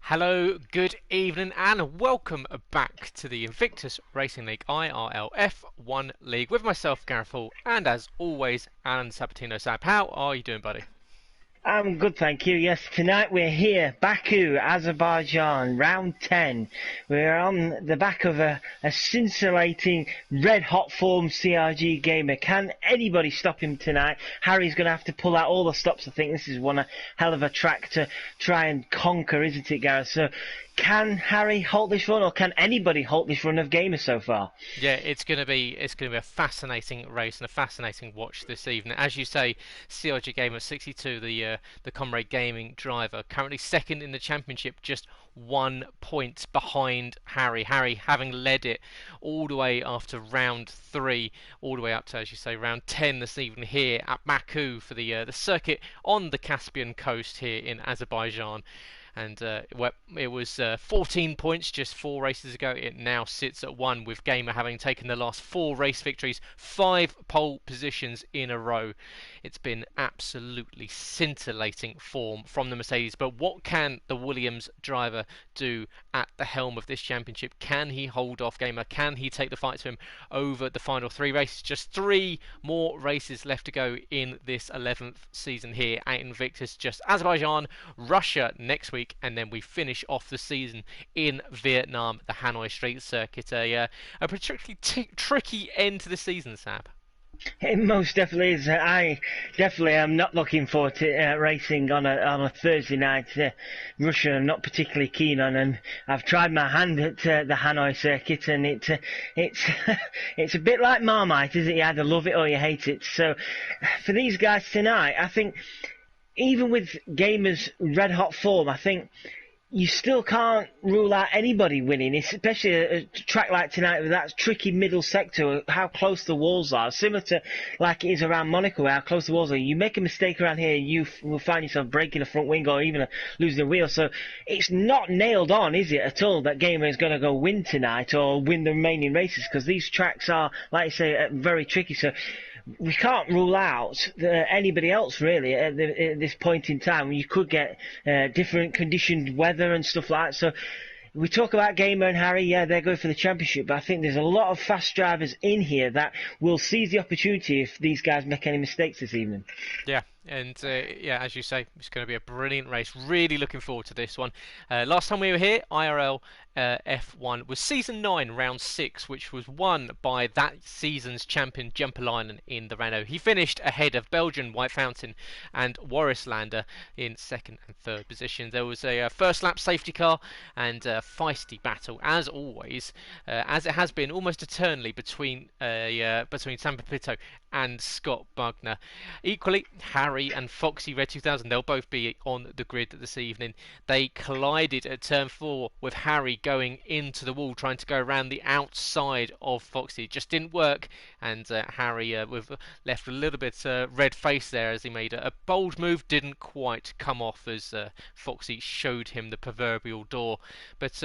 Hello, good evening, and welcome back to the Invictus Racing League IRL F1 League with myself, Gareth Hall, and as always, Alan Sabatino. Sab, how are you doing, buddy? I'm good, thank you. Yes, tonight we're here, Baku, Azerbaijan, round 10. We're on the back of a scintillating, red-hot form CRG gamer. Can anybody stop him tonight? Harry's going to have to pull out all the stops. I think this is one hell of a track to try and conquer, isn't it, Gareth? So, can Harry halt this run, or can anybody halt this run of gamers so far? Yeah, it's going to be a fascinating race and a fascinating watch this evening. As you say, CRG Gamer 62, the Comrade Gaming driver, currently second in the championship, just 1 point behind Harry. Harry having led it all the way after round 3, all the way up to, as you say, round 10 this evening here at Baku for the circuit on the Caspian coast here in Azerbaijan. And it was 14 points just 4 races ago. It now sits at 1, with Gamer having taken the last 4 race victories, 5 pole positions in a row. It's been absolutely scintillating form from the Mercedes. But what can the Williams driver do at the helm of this championship? Can he hold off Gamer? Can he take the fight to him over the final 3 races? Just 3 more races left to go in this 11th season here at Invictus. Just Azerbaijan, Russia next week, and then we finish off the season in Vietnam, the Hanoi Street Circuit. A particularly tricky end to the season, Sab. It most definitely is. I definitely am not looking forward to racing on a Thursday night. Russia I'm not particularly keen on, and I've tried my hand at the Hanoi circuit, and it's it's a bit like Marmite, isn't it? You either love it or you hate it. So for these guys tonight, I think even with Gamer's red hot form, I think you still can't rule out anybody winning, especially a track like tonight with that tricky middle sector, how close the walls are, similar to like it is around Monaco, how close the walls are. You make a mistake around here, you will find yourself breaking a front wing or even losing a wheel. So it's not nailed on, is it, at all, that Gamer is going to go win tonight or win the remaining races, because these tracks are, like you say, very tricky. So we can't rule out anybody else really at this point in time. You could get different conditioned weather and stuff like that. So we talk about Gamer and Harry, yeah, they're going for the championship, but I think there's a lot of fast drivers in here that will seize the opportunity if these guys make any mistakes this evening. Yeah. And yeah, as you say, it's going to be a brilliant race. Really looking forward to this one. Last time we were here, IRL F1 was Season 9, Round 6, which was won by that season's champion, Jumpalainen, in the Renault. He finished ahead of Belgian White Fountain and Warrislander in 2nd and 3rd positions. There was a first lap safety car and a feisty battle, as always, as it has been almost eternally between Sam Pepito and Scott Bugner. Equally, Harry and Foxy Red 2000, they'll both be on the grid this evening. They collided at turn 4 with Harry going into the wall, trying to go around the outside of Foxy. It just didn't work, and Harry left a little bit red face there as he made a bold move. Didn't quite come off as Foxy showed him the proverbial door. But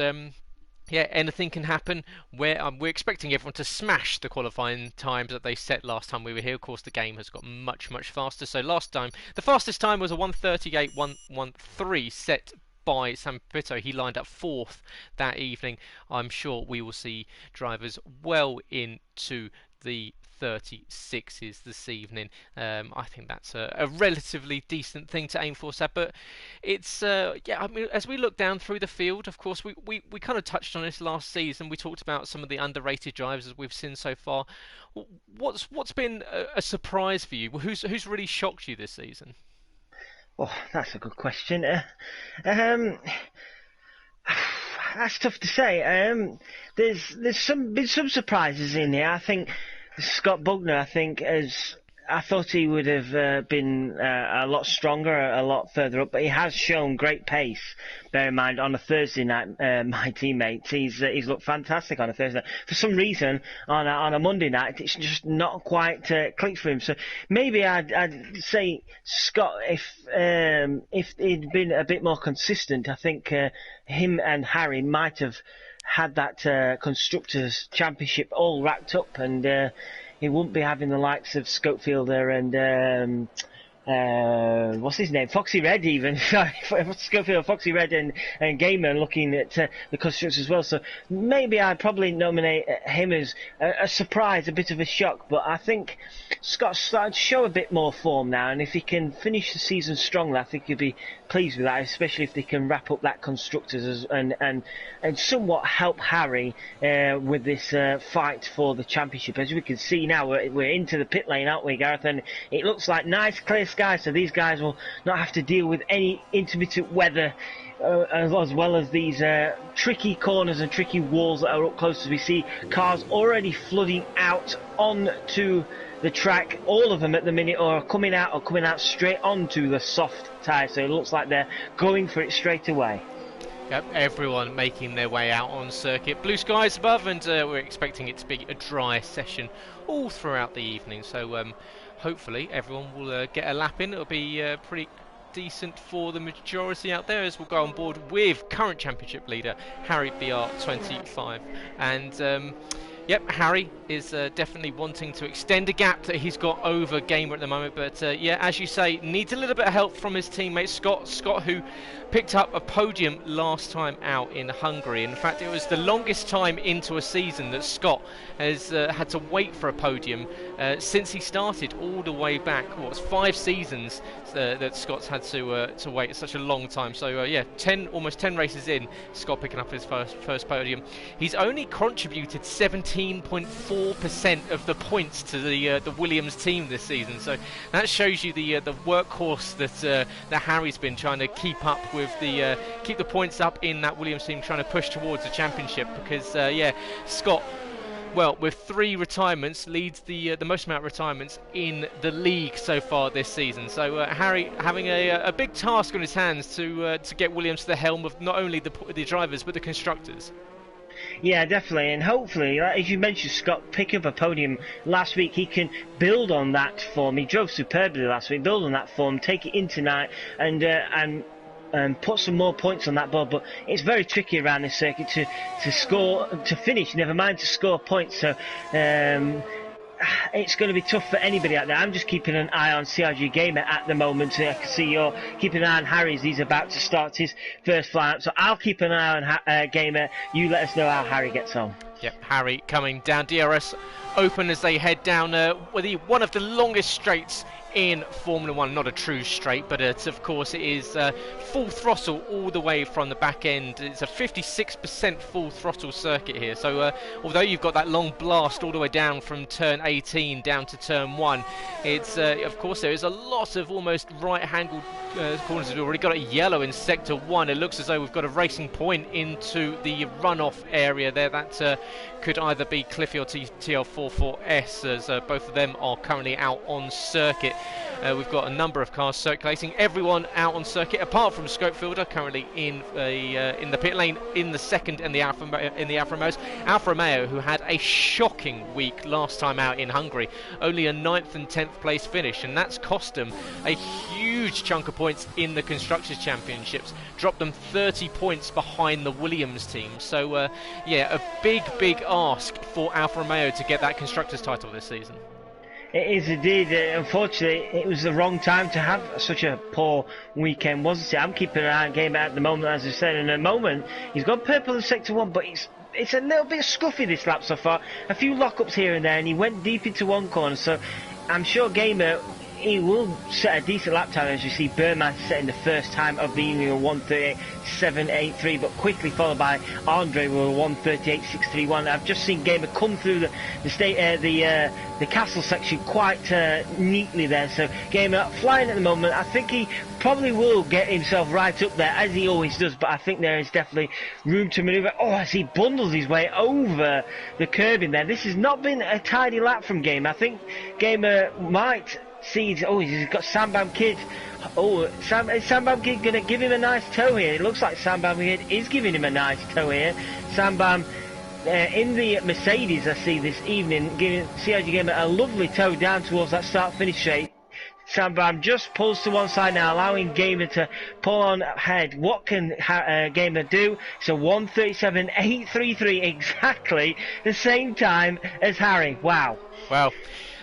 yeah, anything can happen. We're expecting everyone to smash the qualifying times that they set last time we were here. Of course, the game has got much faster. So last time, the fastest time was a 1:38.113 set by Sam Pepito. He lined up 4th that evening. I'm sure we will see drivers well into the 36s this evening. I think that's a relatively decent thing to aim for, Seb. But it's yeah, I mean, as we look down through the field, of course, we kind of touched on this last season. We talked about some of the underrated drivers that we've seen so far. What's been a surprise for you? Who's really shocked you this season? Oh, that's a good question. That's tough to say. There's been some surprises in here. I think Scott Bugner, I thought he would have been a lot stronger, a lot further up, but he has shown great pace. Bear in mind, on a Thursday night, my teammate, he's looked fantastic on a Thursday night. For some reason, on a Monday night, it's just not quite clicked for him. So maybe I'd say Scott, if he'd been a bit more consistent, I think him and Harry might have had that Constructors' Championship all wrapped up, and he wouldn't be having the likes of Scopefielder and what's his name? Foxy Red even. Sorry, Schofield, Foxy Red and Gamer looking at the constructors as well. So maybe I'd probably nominate him as a surprise, a bit of a shock. But I think Scott's starting to show a bit more form now, and if he can finish the season strongly, I think he'll be pleased with that, especially if they can wrap up that constructors and somewhat help Harry with this fight for the championship. As we can see now, we're into the pit lane, aren't we, Gareth? And it looks like nice clear skies, so these guys will not have to deal with any intermittent weather as well as these tricky corners and tricky walls that are up close, as we see cars already flooding out onto the track. All of them at the minute are coming out straight onto the soft tyre, so it looks like they're going for it straight away. Yep, everyone making their way out on circuit. Blue skies above, and we're expecting it to be a dry session all throughout the evening, so hopefully everyone will get a lap in. It'll be pretty decent for the majority out there, as we'll go on board with current championship leader Harry BR25. And yep, Harry is definitely wanting to extend a gap that he's got over Gamer at the moment, but yeah, as you say, needs a little bit of help from his teammate Scott, who picked up a podium last time out in Hungary. In fact, it was the longest time into a season that Scott has had to wait for a podium since he started, all the way back, what was 5 seasons that Scott's had to wait. It's such a long time. So yeah, almost 10 races in, Scott picking up his first podium. He's only contributed 17.4% of the points to the Williams team this season. So that shows you the workhorse that Harry's been trying to keep up with, keep the points up in that Williams team, trying to push towards the championship. Because yeah, Scott, well, with 3 retirements, leads the most amount of retirements in the league so far this season. So Harry having a big task on his hands to get Williams to the helm of not only the drivers but the constructors. Yeah, definitely, and hopefully, as you mentioned, Scott pick up a podium last week. He can build on that form. He drove superbly last week. Build on that form, take it in tonight, and put some more points on that board. But it's very tricky around this circuit to finish, never mind to score points. So it's going to be tough for anybody out there. I'm just keeping an eye on CRG Gamer at the moment. I can see you're keeping an eye on Harry as he's about to start his first fly up. So I'll keep an eye on Gamer. You let us know how Harry gets on. Yep, Harry coming down DRS open as they head down one of the longest straights in Formula 1. Not a true straight, but of course it is full throttle all the way from the back end. It's a 56% full throttle circuit here, so although you've got that long blast all the way down from turn 18 down to turn 1, it's of course there is a lot of almost right-angled corners. We've already got it yellow in sector 1. It looks as though we've got a racing point into the runoff area there. That could either be Cliffy or TL44S, as both of them are currently out on circuit. We've got a number of cars circulating, everyone out on circuit apart from Scopefielder, currently in the pit lane in the second and the Alfa Romeos. Alfa Romeo, who had a shocking week last time out in Hungary, only a 9th and 10th place finish, and that's cost them a huge chunk of points in the Constructors' Championships, dropped them 30 points behind the Williams team. So yeah, a big ask for Alfa Romeo to get that Constructors' title this season. It is indeed. Unfortunately, it was the wrong time to have such a poor weekend, wasn't it? I'm keeping an eye on Game at the moment, as I said. In a moment, he's got purple in sector 1, but it's a little bit scruffy this lap so far. A few lockups here and there, and he went deep into one corner. So I'm sure Gamer, he will set a decent lap time, as you see Burman setting the first time of the evening, 1:38.783, but quickly followed by Andre with 1:38.631. I've just seen Gamer come through the castle section quite neatly there. So Gamer flying at the moment. I think he probably will get himself right up there, as he always does, but I think there is definitely room to manoeuvre. Oh, as he bundles his way over the curb in there. This has not been a tidy lap from Gamer. I think Gamer might see. Oh, he's got Sambam Kid. Oh, is Sambam Kid going to give him a nice tow here? It looks like Sambam Kid is giving him a nice tow here. Sambam in the Mercedes, I see this evening, giving CRG Gamer a lovely tow down towards that start-finish straight. Sambam just pulls to one side now, allowing Gamer to pull on ahead. What can Gamer do? So 1:37.833, exactly the same time as Harry. Wow. Well,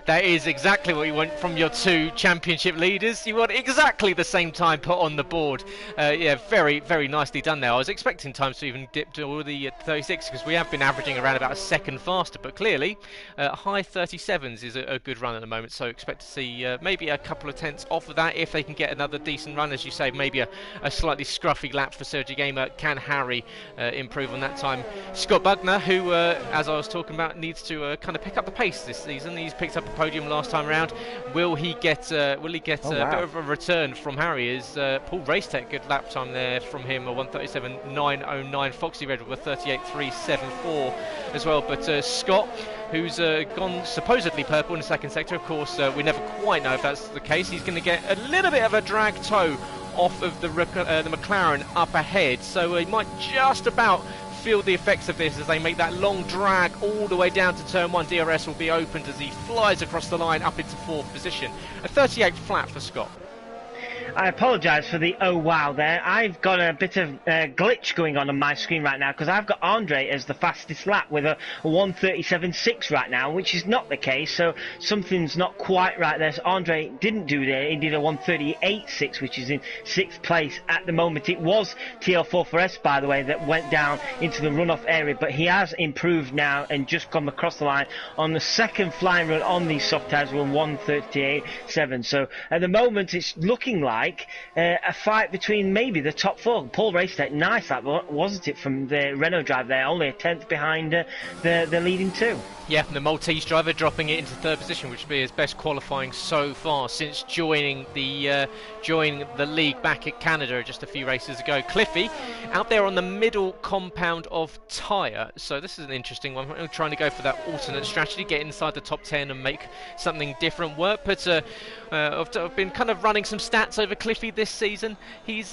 That is exactly what you want from your two championship leaders. You want exactly the same time put on the board. Yeah, very, very nicely done there. I was expecting times to even dip to already 36 because we have been averaging around about a second faster, but clearly high 37s is a good run at the moment, so expect to see maybe a couple of tenths off of that if they can get another decent run. As you say, maybe a slightly scruffy lap for Sergio Gamer. Can Harry improve on that time? Scott Bugner, who, as I was talking about, needs to kind of pick up the pace this season. He's picked up a podium last time around. Will he get a bit of a return from Harry? Is Paul Racetech, good lap time there from him, a 1:37.909. Foxy Red with a 38.374 as well. But Scott, who's gone supposedly purple in the second sector, of course we never quite know if that's the case. He's going to get a little bit of a drag toe off of the McLaren up ahead, so he might just about feel the effects of this as they make that long drag all the way down to turn 1. DRS will be opened as he flies across the line up into 4th position. A 38 flat for Scott. I apologise for the oh wow there. I've got a bit of glitch going on my screen right now because I've got Andre as the fastest lap with a 1:37.6 right now, which is not the case, so something's not quite right there. So Andre didn't do that. He did a 1:38.6, which is in 6th place at the moment. It was TL44S, by the way, that went down into the runoff area, but he has improved now and just come across the line on the second flying run on these soft tyres with 1:38.7. So at the moment it's looking like a fight between maybe the top 4. Paul Racetech, nice that, wasn't it, from the Renault drive there, only a tenth behind the leading 2. Yeah, the Maltese driver dropping it into 3rd position, which would be his best qualifying so far since joining the league back at Canada just a few races ago. Cliffy out there on the middle compound of tyre, so this is an interesting one. I'm trying to go for that alternate strategy, get inside the top 10 and make something different work. But I've been kind of running some stats over Cliffy this season. He's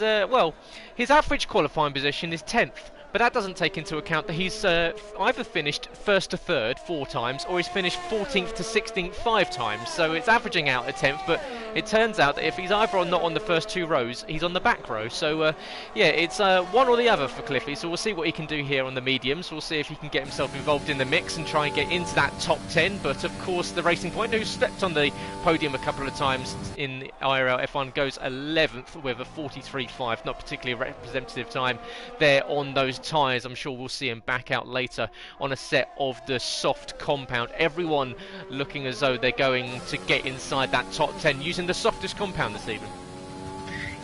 his average qualifying position is 10th. But that doesn't take into account that he's either finished 1st to 3rd 4 times, or he's finished 14th to 16th 5 times. So it's averaging out a 10th, but it turns out that if he's either not on the first 2 rows, he's on the back row. So yeah, it's one or the other for Cliffy. So we'll see what he can do here on the mediums. We'll see if he can get himself involved in the mix and try and get into that top 10. But of course, the Racing Point, who stepped on the podium a couple of times in IRL F1, goes 11th with a 43.5. Not particularly a representative time there on those tyres. I'm sure we'll see him back out later on a set of the soft compound. Everyone looking as though they're going to get inside that top 10 using the softest compound this evening.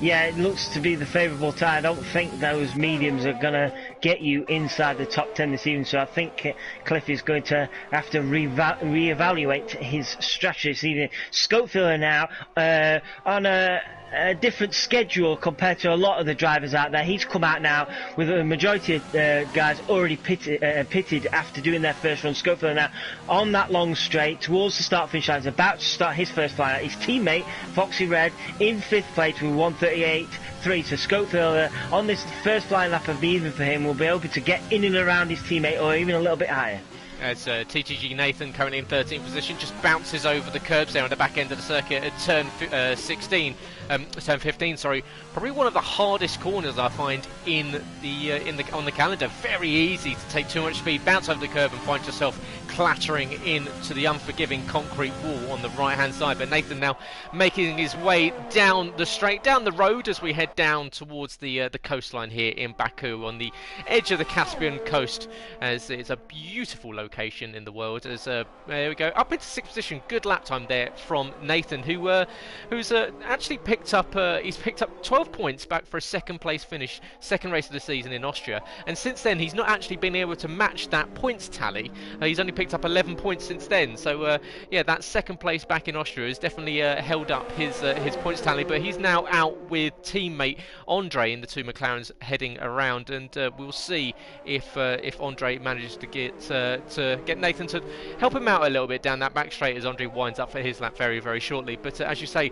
Yeah, it looks to be the favourable tyre. I don't think those mediums are going to get you inside the top 10 this evening, so I think Cliff is going to have to re-evaluate his strategy this evening. Scopefield now on a different schedule compared to a lot of the drivers out there. He's come out now with a majority of guys already pitted after doing their first run. Scopefield now on that long straight towards the start finish line, is about to start his first fly out. His teammate Foxy Red in 5th place with 1:38.3. So Scopefield on this first flying lap of the evening for him will be able to get in and around his teammate or even a little bit higher. As TTG Nathan, currently in 13th position, just bounces over the curbs there on the back end of the circuit at turn 15, sorry. Probably one of the hardest corners I find on the calendar. Very easy to take too much speed, bounce over the curb and find yourself clattering into the unforgiving concrete wall on the right hand side. But Nathan now making his way down the road as we head down towards the coastline here in Baku on the edge of the Caspian coast, as it's a beautiful location in the world. As there we go, up into 6th position. Good lap time there from Nathan, who's actually picked up 12 points back for a 2nd place finish, 2nd race of the season in Austria, and since then he's not actually been able to match that points tally. He's only picked up 11 points since then, so yeah, that 2nd place back in Austria has definitely held up his points tally. But he's now out with teammate Andre in the 2 McLarens heading around, and we'll see if Andre manages to get Nathan to help him out a little bit down that back straight as Andre winds up for his lap very, very shortly. But as you say,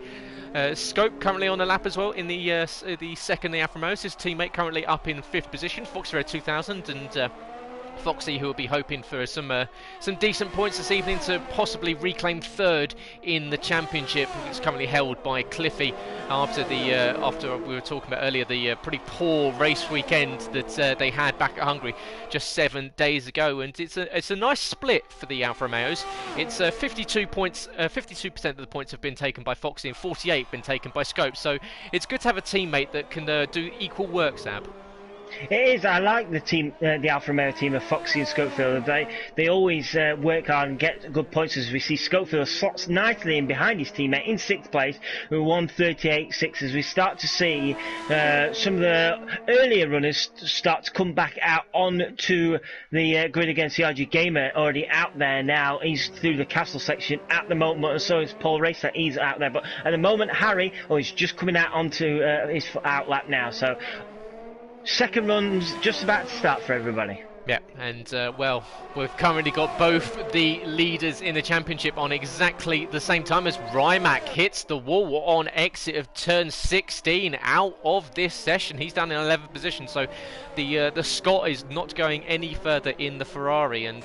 Scope currently on the lap as well in the second, the Alfa Romeo. His teammate currently up in 5th position, Foxy Red 2000, and Foxy, who will be hoping for some decent points this evening to possibly reclaim third in the championship. It's currently held by Cliffy after we were talking about earlier the pretty poor race weekend that they had back at Hungary just 7 days ago. And it's a nice split for the Alfa Romeos. It's 52 points. 52% of the points have been taken by Foxy and 48 been taken by Scope. So it's good to have a teammate that can do equal work, Sab. It is. I like the team, the Alfa Romeo team of Foxy and Schofield. They always work hard and get good points. As we see, Schofield slots nicely in behind his teammate in 6th place with 1:38.6. As we start to see some of the earlier runners start to come back out onto the grid against CRG Gamer, already out there now. He's through the castle section at the moment, and so is Paul Racer. He's out there, but at the moment, Harry, he's just coming out onto his outlap now. So. Second run's just about to start for everybody. Yeah, and well, we've currently got both the leaders in the championship on exactly the same time as Rimac hits the wall on exit of turn 16 out of this session. He's down in 11th position, so the Scot is not going any further in the Ferrari, and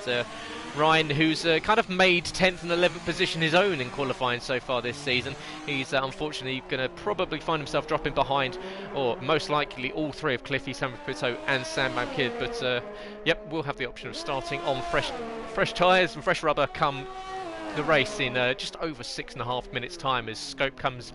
Ryan, who's kind of made 10th and 11th position his own in qualifying so far this season, he's unfortunately going to probably find himself dropping behind, or most likely all three of Cliffy, Sam Pito and Sam Kid. But yep, we'll have the option of starting on fresh tyres and fresh rubber come the race in just over 6.5 minutes time, as Scope comes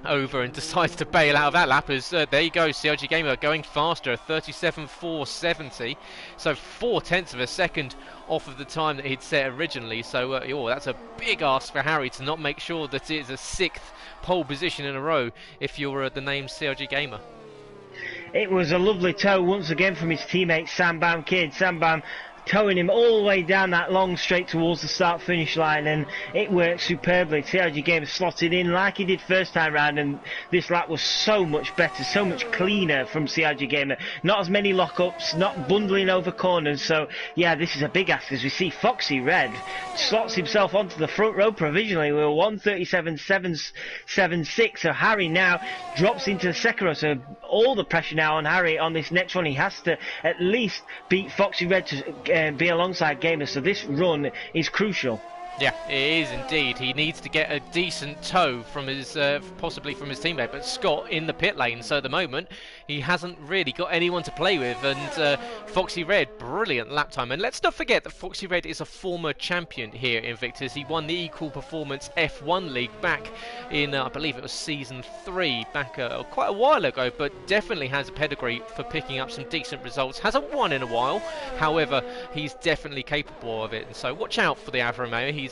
over and decides to bail out of that lap. As there you go, CRG Gamer going faster, 37.470, so 0.4 of a second off of the time that he'd set originally. So that's a big ask for Harry to not make sure that it is a 6th pole position in a row if you're the name CRG Gamer. It was a lovely tow once again from his teammate Sambam Kid. Sambam towing him all the way down that long straight towards the start-finish line, and it worked superbly. CRG Gamer slotted in like he did first time round, and this lap was so much better, so much cleaner from CRG Gamer. Not as many lockups, not bundling over corners, so yeah, this is a big ask. As we see Foxy Red slots himself onto the front row provisionally with a 1:37.776, so Harry now drops into the second row, so all the pressure now on Harry on this next one. He has to at least beat Foxy Red to be alongside Gamer, so this run is crucial. Yeah, it is indeed. He needs to get a decent tow from his, possibly from his teammate, but Scott in the pit lane, so at the moment he hasn't really got anyone to play with, and Foxy Red, brilliant lap time. And let's not forget that Foxy Red is a former champion here in Invictus. He won the Equal Performance F1 League back in, I believe it was season 3, back quite a while ago, but definitely has a pedigree for picking up some decent results. Hasn't won in a while, however, he's definitely capable of it, and so watch out for the Alfa Romeo.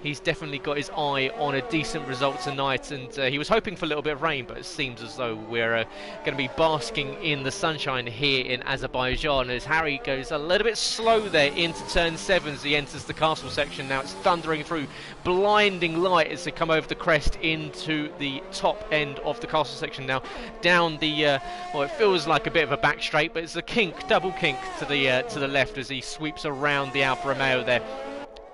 He's definitely got his eye on a decent result tonight, and he was hoping for a little bit of rain, but it seems as though we're going to be basking in the sunshine here in Azerbaijan, as Harry goes a little bit slow there into turn 7 as he enters the castle section. Now it's thundering through, blinding light as they come over the crest into the top end of the castle section. Now down the well, it feels like a bit of a back straight, but it's a double kink to the left as he sweeps around the Alfa Romeo there,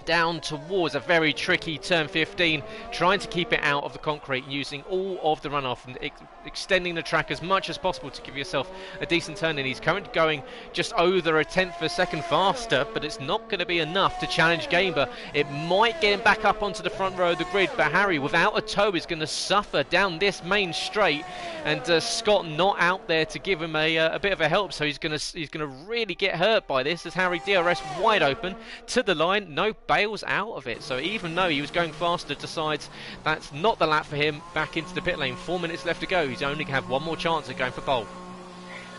down towards a very tricky turn 15, trying to keep it out of the concrete, using all of the runoff and extending the track as much as possible to give yourself a decent turn. And he's currently going just over a 10th of a second faster, but it's not going to be enough to challenge Gamer. It might get him back up onto the front row of the grid, but Harry, without a tow, is going to suffer down this main straight, and Scott not out there to give him a bit of a help, so he's going to really get hurt by this, as Harry, DRS wide open to the line, no bails out of it. So even though he was going faster, decides that's not the lap for him, back into the pit lane. 4 minutes left to go. He's only going to have one more chance of going for pole.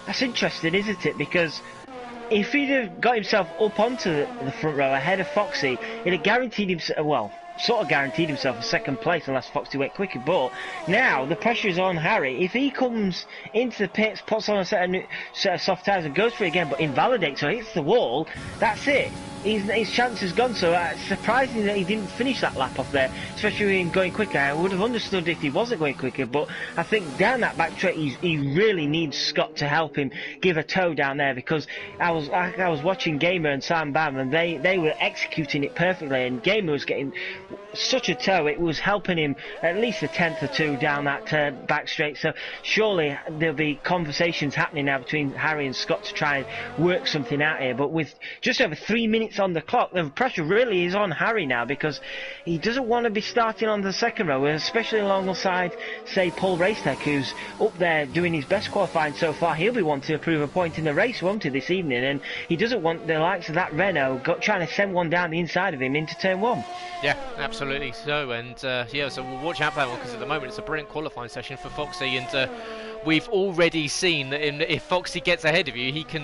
That's interesting, isn't it? Because if he'd have got himself up onto the front row ahead of Foxy, it'd have guaranteed himself, well, sort of guaranteed himself a second place unless Foxy went quicker. But now the pressure is on Harry. If he comes into the pits, puts on a set of soft tyres and goes for it again, but invalidates or hits the wall, that's it. His chance is gone. So it's surprising that he didn't finish that lap off there, especially with him going quicker. I would have understood if he wasn't going quicker, but I think down that back straight he really needs Scott to help him give a tow down there, because I was watching Gamer and Sam Bam, and they were executing it perfectly, and Gamer was getting such a toe. It was helping him at least a tenth or two down that back straight. So surely there'll be conversations happening now between Harry and Scott to try and work something out here. But with just over 3 minutes on the clock, the pressure really is on Harry now, because he doesn't want to be starting on the second row, especially alongside, say, Paul Racetech, who's up there doing his best qualifying so far. He'll be wanting to prove a point in the race, won't he, this evening? And he doesn't want the likes of that Renault trying to send one down the inside of him into turn one. Yeah, absolutely so. And yeah, so we'll watch out for that one, because at the moment it's a brilliant qualifying session for Foxy, and we've already seen that if Foxy gets ahead of you, he can,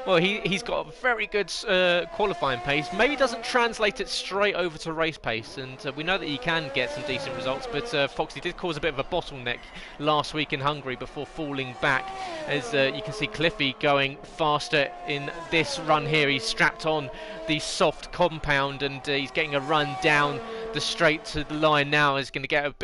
well, he's got a very good qualifying pace. Maybe doesn't translate it straight over to race pace, and we know that he can get some decent results, but Foxy did cause a bit of a bottleneck last week in Hungary before falling back. As you can see Cliffy going faster in this run here. He's strapped on the soft compound, and he's getting a run down the straight to the line now. He's going to get a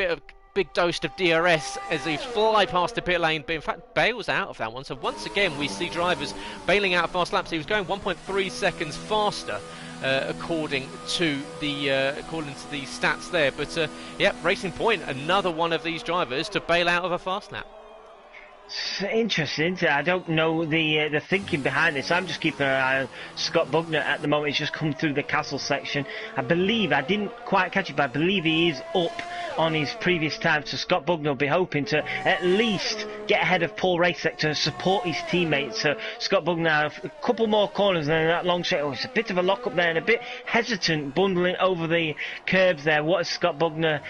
big dose of DRS as they fly past the pit lane, but in fact bails out of that one. So once again we see drivers bailing out of fast laps. He was going 1.3 seconds faster according to the stats there, but yeah, Racing Point, another one of these drivers to bail out of a fast lap. It's interesting. I don't know the thinking behind this. I'm just keeping an eye on Scott Bugner at the moment. He's just come through the castle section. I believe, I didn't quite catch it, but I believe he is up on his previous time. So Scott Bugner will be hoping to at least get ahead of Paul Racek to support his teammates. So Scott Bugner, a couple more corners than that long straight. Oh, it's a bit of a lock up there and a bit hesitant bundling over the curbs there. What is Scott Bugner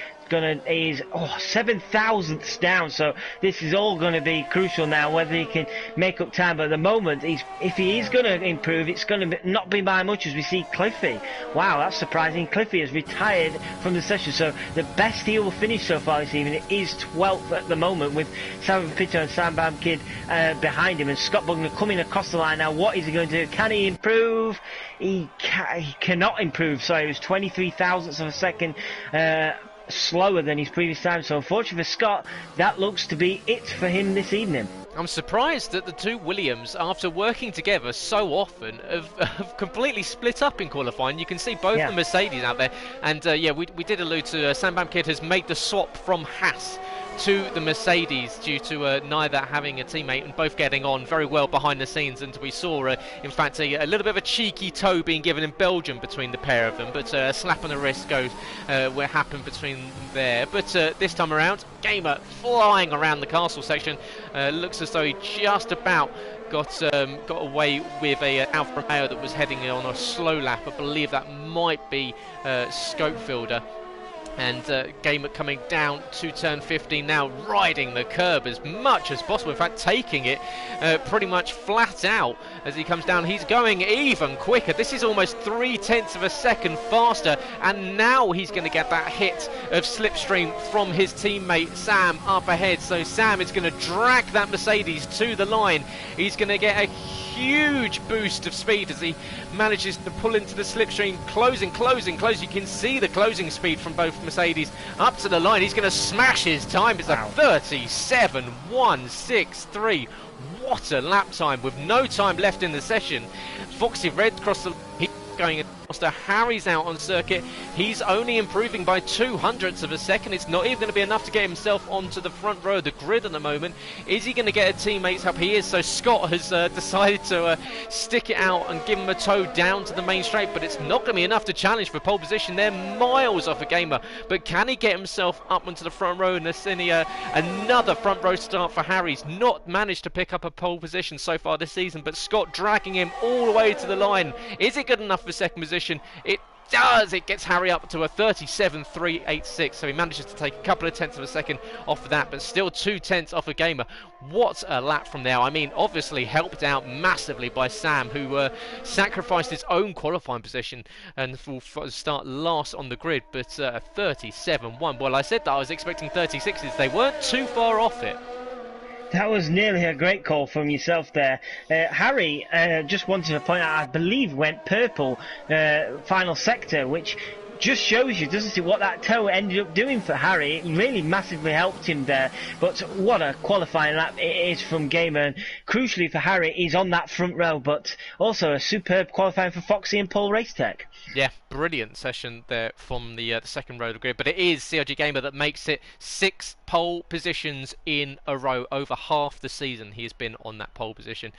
is 7 thousandths down, so this is all going to be crucial now, whether he can make up time. But at the moment, if he is going to improve, it's going to not be by much, as we see Cliffy. Wow, that's surprising. Cliffy has retired from the session, so the best he will finish so far this evening is 12th at the moment, with Sam Pitter and Sam Bam Kid behind him, and Scott Bugner coming across the line now. What is he going to do? Can he improve? He cannot improve. So it was 23 thousandths of a second slower than his previous time, so unfortunately for Scott, that looks to be it for him this evening. I'm surprised that the two Williams, after working together so often, have completely split up in qualifying. You can see both the Mercedes out there, and yeah, we did allude to Sam Bam Kid has made the swap from Haas to the Mercedes due to neither having a teammate, and both getting on very well behind the scenes. And we saw in fact a little bit of a cheeky toe being given in Belgium between the pair of them, but a slap on the wrist goes what happened between there. But this time around, Gamer flying around the castle section, looks as though he just about got away with a Alfa Romeo that was heading on a slow lap. I believe that might be Scopefielder. And Gamer coming down to turn 15 now, riding the curb as much as possible. In fact, taking it pretty much flat out as he comes down. He's going even quicker. This is almost 0.3 of a second faster. And now he's going to get that hit of slipstream from his teammate Sam up ahead. So Sam is going to drag that Mercedes to the line. He's going to get a huge boost of speed as he manages to pull into the slipstream, closing. You can see the closing speed from both Mercedes up to the line. He's going to smash his time. It's a 37.163. What a lap time with no time left in the session. Foxy Red across the going faster. Harry's out on circuit. He's only improving by 0.02 of a second. It's not even going to be enough to get himself onto the front row of the grid at the moment. Is he going to get a teammate's help? He is. So Scott has decided to stick it out and give him a tow down to the main straight, but it's not going to be enough to challenge for pole position. They're miles off a Gamer, but can he get himself up onto the front row? And another front row start for Harry's not managed to pick up a pole position so far this season, but Scott dragging him all the way to the line. Is it good enough for second position? It does. It gets Harry up to a 37.386, so he manages to take a couple of tenths of a second off of that, but still 2 tenths off a Gamer. What a lap from there. I mean, obviously helped out massively by Sam, who sacrificed his own qualifying position and will start last on the grid, but 37.1. Well, I said that I was expecting 36s. They weren't too far off it. That was nearly a great call from yourself there. Harry, just wanted to point out, I believe went purple final sector, which just shows you, doesn't it, what that toe ended up doing for Harry. It really massively helped him there. But what a qualifying lap it is from Gamer. And crucially for Harry, he's on that front row, but also a superb qualifying for Foxy and Paul Racetech. Yeah, brilliant session there from the second row of the grid. But it is CRG Gamer that makes it 6 pole positions in a row. Over half the season he has been on that pole position.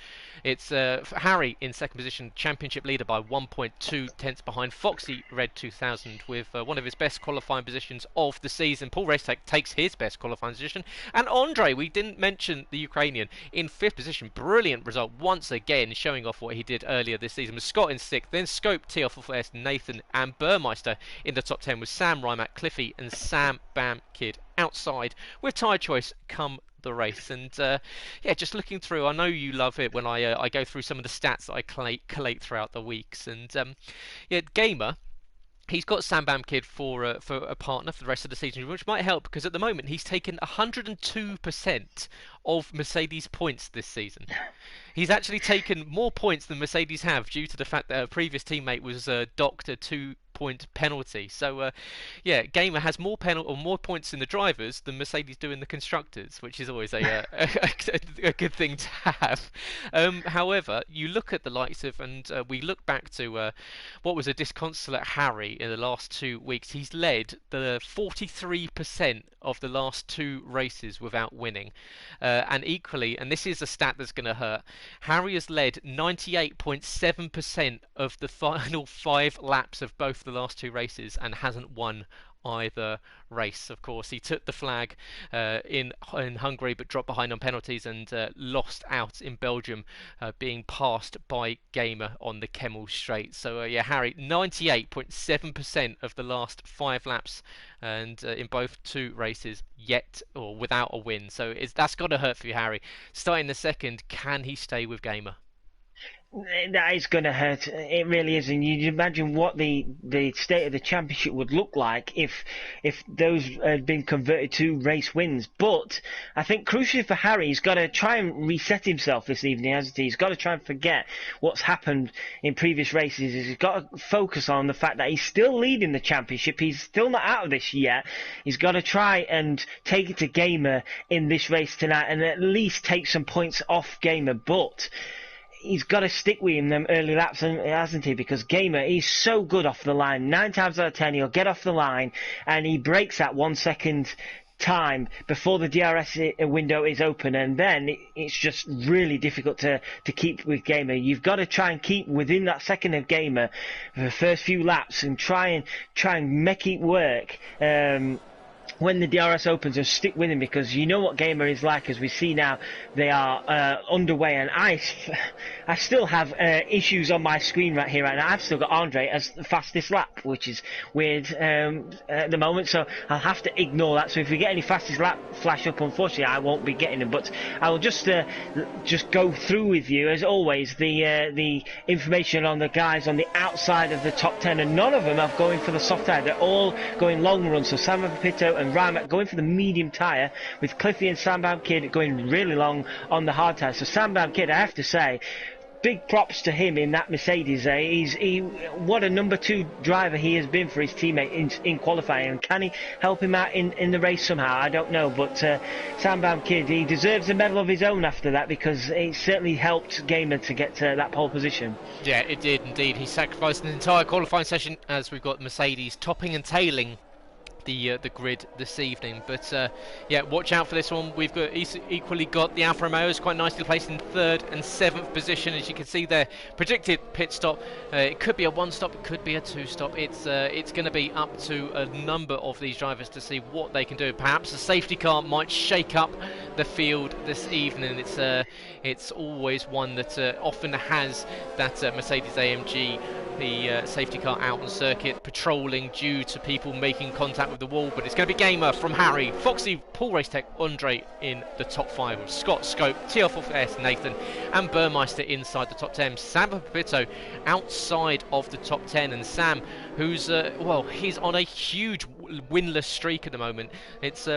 It's Harry in second position, championship leader by 1.2 tenths behind Foxy Red 2000 with one of his best qualifying positions of the season. Paul Racetech takes his best qualifying position. And Andre, we didn't mention the Ukrainian, in 5th position. Brilliant result once again, showing off what he did earlier this season. With Scott in 6th, then Scope, TF4S, Nathan and Burmeister in the top 10 with Sam Rymack, Cliffy and Sam Bam Kid outside with tyre choice come the race. And yeah, just looking through, I know you love it when I go through some of the stats that I collate throughout the weeks. And yeah, Gamer, he's got Sam Bam Kid for a partner for the rest of the season, which might help because at the moment he's taken 102% of Mercedes points this season. He's actually taken more points than Mercedes have due to the fact that a previous teammate was docked a 2-point penalty. So yeah, Gamer has more points in the drivers than Mercedes do in the constructors, which is always a good thing to have. However, you look at the likes of, and we look back to what was a disconsolate Harry in the last 2 weeks. He's led the 43% of the last 2 races without winning. And equally, and this is a stat that's going to hurt, Harry has led 98.7% of the final 5 laps of both the last 2 races and hasn't won either race. Of course, he took the flag in Hungary but dropped behind on penalties and lost out in Belgium, being passed by Gamer on the Kemmel Straight. So yeah, Harry, 98.7% of the last 5 laps and in both 2 races yet or without a win. So that's got to hurt for you, Harry. Starting the second, can he stay with Gamer? That is going to hurt. It really is. And you imagine what the state of the championship would look like if those had been converted to race wins. But I think crucially for Harry, he's got to try and reset himself this evening, hasn't he? He's got to try and forget what's happened in previous races. He's got to focus on the fact that he's still leading the championship. He's still not out of this yet. He's got to try and take it to Gamer in this race tonight and at least take some points off Gamer. But he's got to stick with him them early laps, hasn't he? Because Gamer, he's so good off the line. 9 times out of 10, he'll get off the line and he breaks that 1 second time before the DRS window is open, and then it's just really difficult to keep with Gamer. You've got to try and keep within that second of Gamer for the first few laps and try and make it work. When the DRS opens, and stick with him, because you know what Gamer is like. As we see now, they are underway, and I still have issues on my screen right here right now. I've still got Andre as the fastest lap, which is weird at the moment, so I'll have to ignore that. So if we get any fastest lap flash up, unfortunately I won't be getting them, but I will just go through with you as always the information on the guys on the outside of the top 10, and none of them are going for the soft tyre. They're all going long runs. So Sam Pepito and Rymack going for the medium tyre, with Cliffy and Sam Bam Kid going really long on the hard tyre. So Sam Bam Kid, I have to say, big props to him in that Mercedes. What a number 2 driver he has been for his teammate in qualifying. And can he help him out in the race somehow? I don't know. But Sam Bam Kid, he deserves a medal of his own after that, because it certainly helped Gamer to get to that pole position. Yeah, it did indeed. He sacrificed an entire qualifying session as we've got Mercedes topping and tailing the grid this evening. But yeah, watch out for this one. We've got equally got the Alfa Romeos quite nicely placed in 3rd and 7th position, as you can see there. Predicted pit stop. It could be a 1-stop, it could be a 2-stop. It's going to be up to a number of these drivers to see what they can do. Perhaps a safety car might shake up the field this evening. It's always one that often has that Mercedes AMG, the safety car out on circuit, patrolling due to people making contact with the wall. But it's going to be Gamer from Harry, Foxy, Paul Racetech, Andre in the top 5, with Scott, Scope, TF4S, Nathan and Burmeister inside the top 10. Sam Pepito outside of the top 10, and Sam, who's well, he's on a huge winless streak at the moment. It's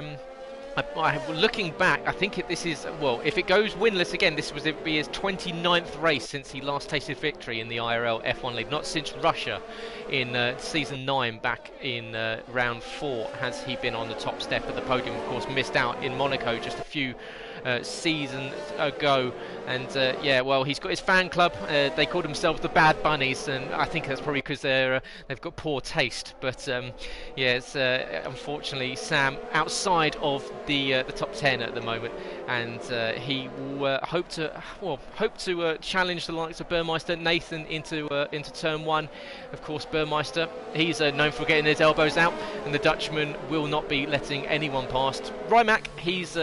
Looking back, I think this is, well, if it goes winless again, this would be his 29th race since he last tasted victory in the IRL F1 League. Not since Russia in season 9 back in round 4 has he been on the top step of the podium. Of course, missed out in Monaco just a few seasons ago, and yeah, well, he's got his fan club. They call themselves the Bad Bunnies, and I think that's probably because they've got poor taste. But yeah, it's unfortunately Sam outside of the top 10 at the moment, and he will hope to challenge the likes of Burmeister, Nathan into turn 1. Of course, Burmeister, he's known for getting his elbows out, and the Dutchman will not be letting anyone past. Rimac, he's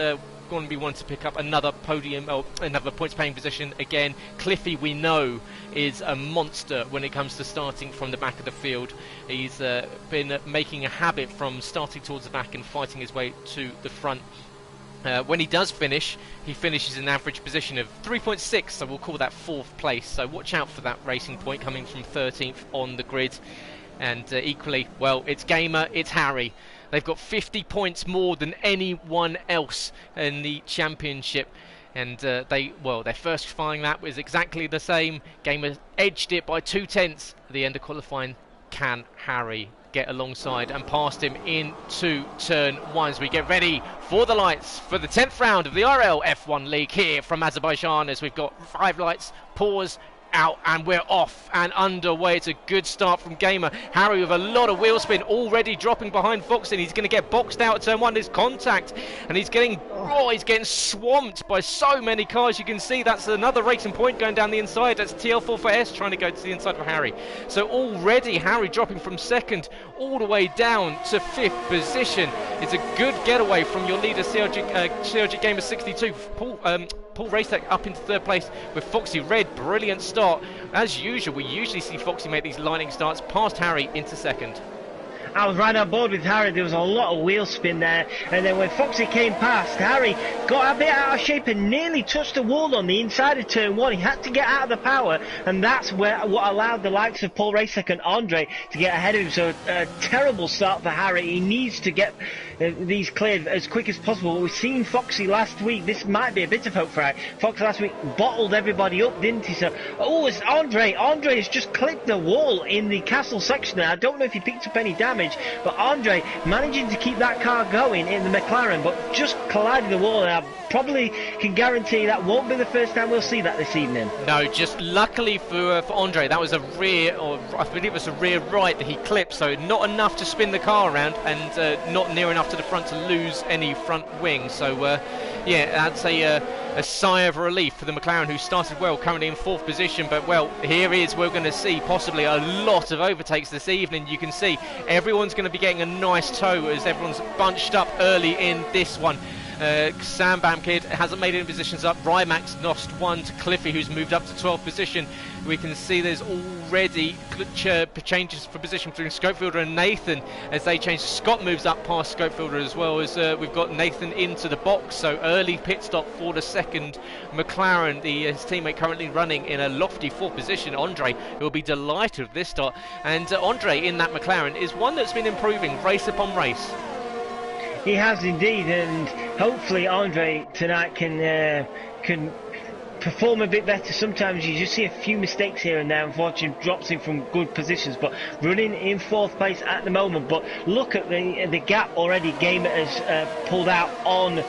going to be wanting to pick up another podium or another points paying position again. Cliffy, we know, is a monster when it comes to starting from the back of the field. He's been making a habit from starting towards the back and fighting his way to the front. When he does finish, he finishes in average position of 3.6, so we'll call that 4th place. So watch out for that racing point coming from 13th on the grid. And equally, well, it's Gamer, it's Harry. They've got 50 points more than anyone else in the championship. And their first qualifying lap was exactly the same. Gamer edged it by 2/10 at the end of qualifying. Can Harry get alongside and past him into turn 1 as we get ready for the lights for the 10th round of the IRL F1 League here from Azerbaijan, as we've got 5 lights, pause, out, and we're off and underway. It's a good start from Gamer. Harry with a lot of wheel spin, already dropping behind Fox, and he's going to get boxed out at turn 1. There's contact, and he's getting swamped by so many cars. You can see that's another racing point going down the inside. That's TL4 trying to go to the inside of Harry. So already Harry dropping from 2nd all the way down to 5th position. It's a good getaway from your leader, CRG Gamer 62. Paul Racek up into 3rd place with Foxy Red. Brilliant start. As usual, we usually see Foxy make these lightning starts, past Harry into 2nd. I was right on board with Harry. There was a lot of wheel spin there, and then when Foxy came past, Harry got a bit out of shape and nearly touched the wall on the inside of turn 1. He had to get out of the power, and that's what allowed the likes of Paul Racek and Andre to get ahead of him. So a terrible start for Harry. He needs to get these cleared as quick as possible. We've seen Foxy last week. This might be a bit of hope for Harry. Foxy last week bottled everybody up, didn't he? So, it's Andre. Andre has just clipped the wall in the castle section there. I don't know if he picked up any damage, but Andre managing to keep that car going in the McLaren, but just colliding the wall. And I probably can guarantee that won't be the first time we'll see that this evening. No, just luckily for Andre, that was a rear, or I believe it was a rear right that he clipped, so not enough to spin the car around, and not near enough to the front to lose any front wing. So yeah, that's a sigh of relief for the McLaren, who started well, currently in 4th position. But well, we're going to see possibly a lot of overtakes this evening. You can see everyone's going to be getting a nice tow as everyone's bunched up early in this one. Sambam Kid hasn't made any positions up. Rymax lost 1 to Cliffy, who's moved up to 12th position. We can see there's already changes for position between Scopefielder and Nathan as they change. Scott moves up past Scopefielder, as well as we've got Nathan into the box. So early pit stop for the 2nd McLaren. His teammate currently running in a lofty 4th position. Andre will be delighted with this start. And Andre in that McLaren is one that's been improving race upon race. He has indeed, and hopefully Andre tonight can perform a bit better. Sometimes you just see a few mistakes here and there. Unfortunately, drops him from good positions, but running in 4th place at the moment. But look at the gap already. Gamer has pulled out on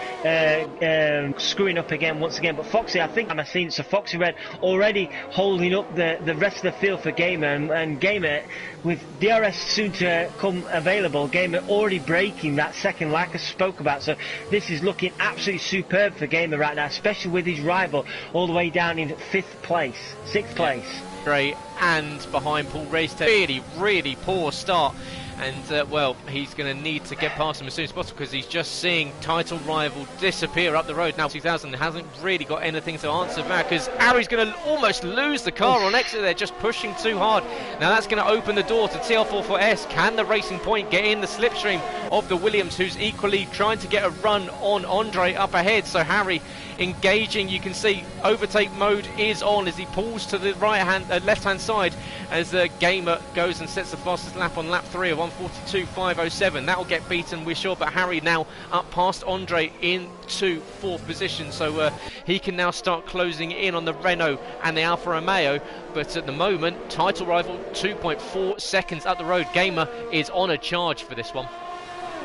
screwing up again once again. But Foxy, I think I'm seeing so Foxy Red already holding up the rest of the field for Gamer, and Gamer, with DRS soon to come available, Gamer already breaking that 2nd like I spoke about. So this is looking absolutely superb for Gamer right now, especially with his rival all the way down in 6th place. Great, and behind Paul Racek, really poor start. And well, he's going to need to get past him as soon as possible, because he's just seeing title rival disappear up the road. Now 2000 hasn't really got anything to answer back, because Harry's going to almost lose the car on exit there, just pushing too hard. Now that's going to open the door to TL44S. Can the Racing Point get in the slipstream of the Williams, who's equally trying to get a run on Andre up ahead? So Harry engaging, you can see overtake mode is on as he pulls to the left hand side as the Gamer goes and sets the fastest lap on lap 3 of 1:42.507. That will get beaten, we're sure, but Harry now up past Andre into 4th position, so he can now start closing in on the Renault and the Alfa Romeo. But at the moment, title rival 2.4 seconds up the road. Gamer is on a charge for this one.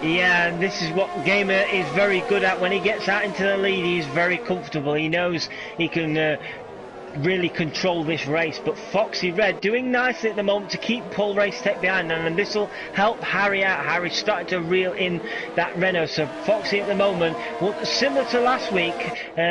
Yeah, and this is what Gamer is very good at. When he gets out into the lead, he's very comfortable. He knows he can really control this race. But Foxy Red doing nicely at the moment to keep Paul Racetech behind, and this will help Harry out. Harry's starting to reel in that Renault, so Foxy at the moment, well, similar to last week,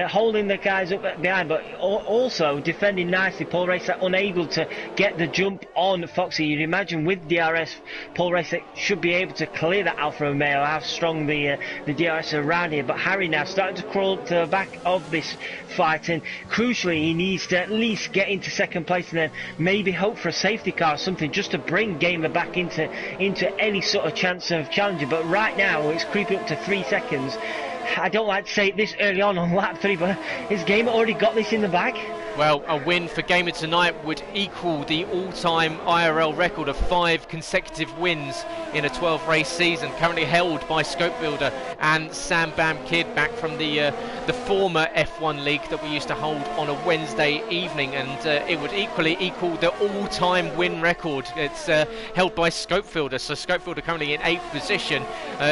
holding the guys up behind, but also defending nicely. Paul Racetech unable to get the jump on Foxy. You'd imagine with DRS, Paul Racetech should be able to clear that Alfa Romeo, how strong the DRS are around here. But Harry now starting to crawl up to the back of this fight, and crucially he needs to at least get into 2nd place and then maybe hope for a safety car or something just to bring Gamer back into any sort of chance of challenging. But right now it's creeping up to 3 seconds. I don't like to say it this early on lap 3, but has Gamer already got this in the bag? Well, a win for Gamer tonight would equal the all-time IRL record of 5 consecutive wins in a 12-race season, currently held by Scope Builder and Sam Bam Kid back from the former F1 League that we used to hold on a Wednesday evening, and it would equally equal the all-time win record. It's held by Scope Builder, so Scope Builder currently in 8th position.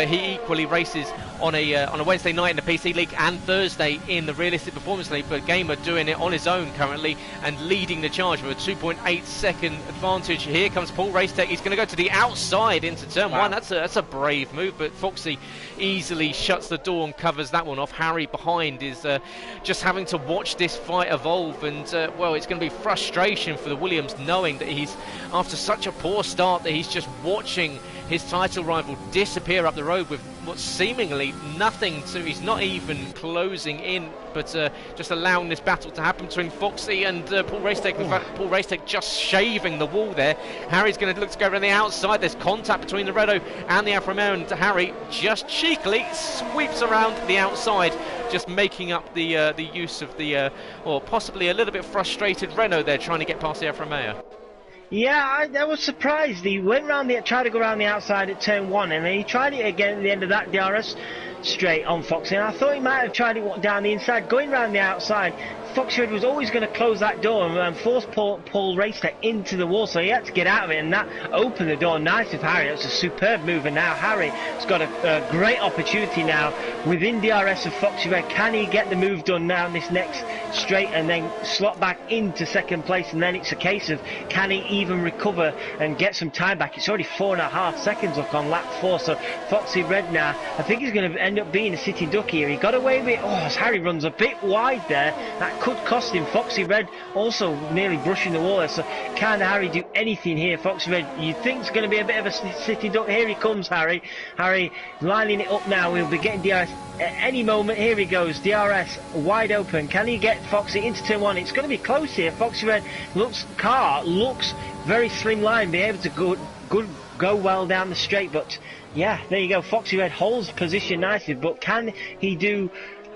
He equally races on a Wednesday night in the PC League and Thursday in the Realistic Performance League, but Gamer doing it on his own currently and leading the charge with a 2.8 second advantage. Here comes Paul Racetech. He's going to go to the outside into turn 1. That's a brave move, but Foxy easily shuts the door and covers that one off. Harry behind is just having to watch this fight evolve, and well, it's going to be frustration for the Williams, knowing that he's, after such a poor start, that he's just watching his title rival disappear up the road with what's seemingly nothing to. He's not even closing in, but just allowing this battle to happen between Foxy and Paul Racetech. In fact, Paul Racetech just shaving the wall there. Harry's going to look to go around the outside. There's contact between the Renault and the Alfa Romeo, and Harry just cheekily sweeps around the outside, just making up the use of the or possibly a little bit frustrated Renault there, trying to get past the Alfa Romeo. Yeah, I was surprised. He went tried to go around the outside at turn 1, and then he tried it again at the end of that DRS straight on Foxy, and I thought he might have tried it down the inside. Going around the outside, Foxy was always going to close that door and force Paul Racetech into the wall, so he had to get out of it, and that opened the door nicely for Harry. That's a superb move, and now Harry has got a great opportunity now within DRS of Foxy Red. Can he get the move done now in this next straight and then slot back into 2nd place, and then it's a case of can he even recover and get some time back. It's already 4.5 seconds up on lap 4, so Foxy Red now, I think he's going to end up being a sitting duck here. He got away with it. As Harry runs a bit wide there, that could cost him. Foxy Red also nearly brushing the wall there, so can Harry do anything here? Foxy Red, you think it's going to be a bit of a sitting duck. Here he comes, Harry lining it up now. We'll be getting DRS at any moment. Here he goes, DRS wide open. Can he get Foxy into turn 1? It's going to be close here. Foxy Red looks very slimline, be able to go well down the straight, but yeah, there you go. Foxy Red holds position nicely, but can he do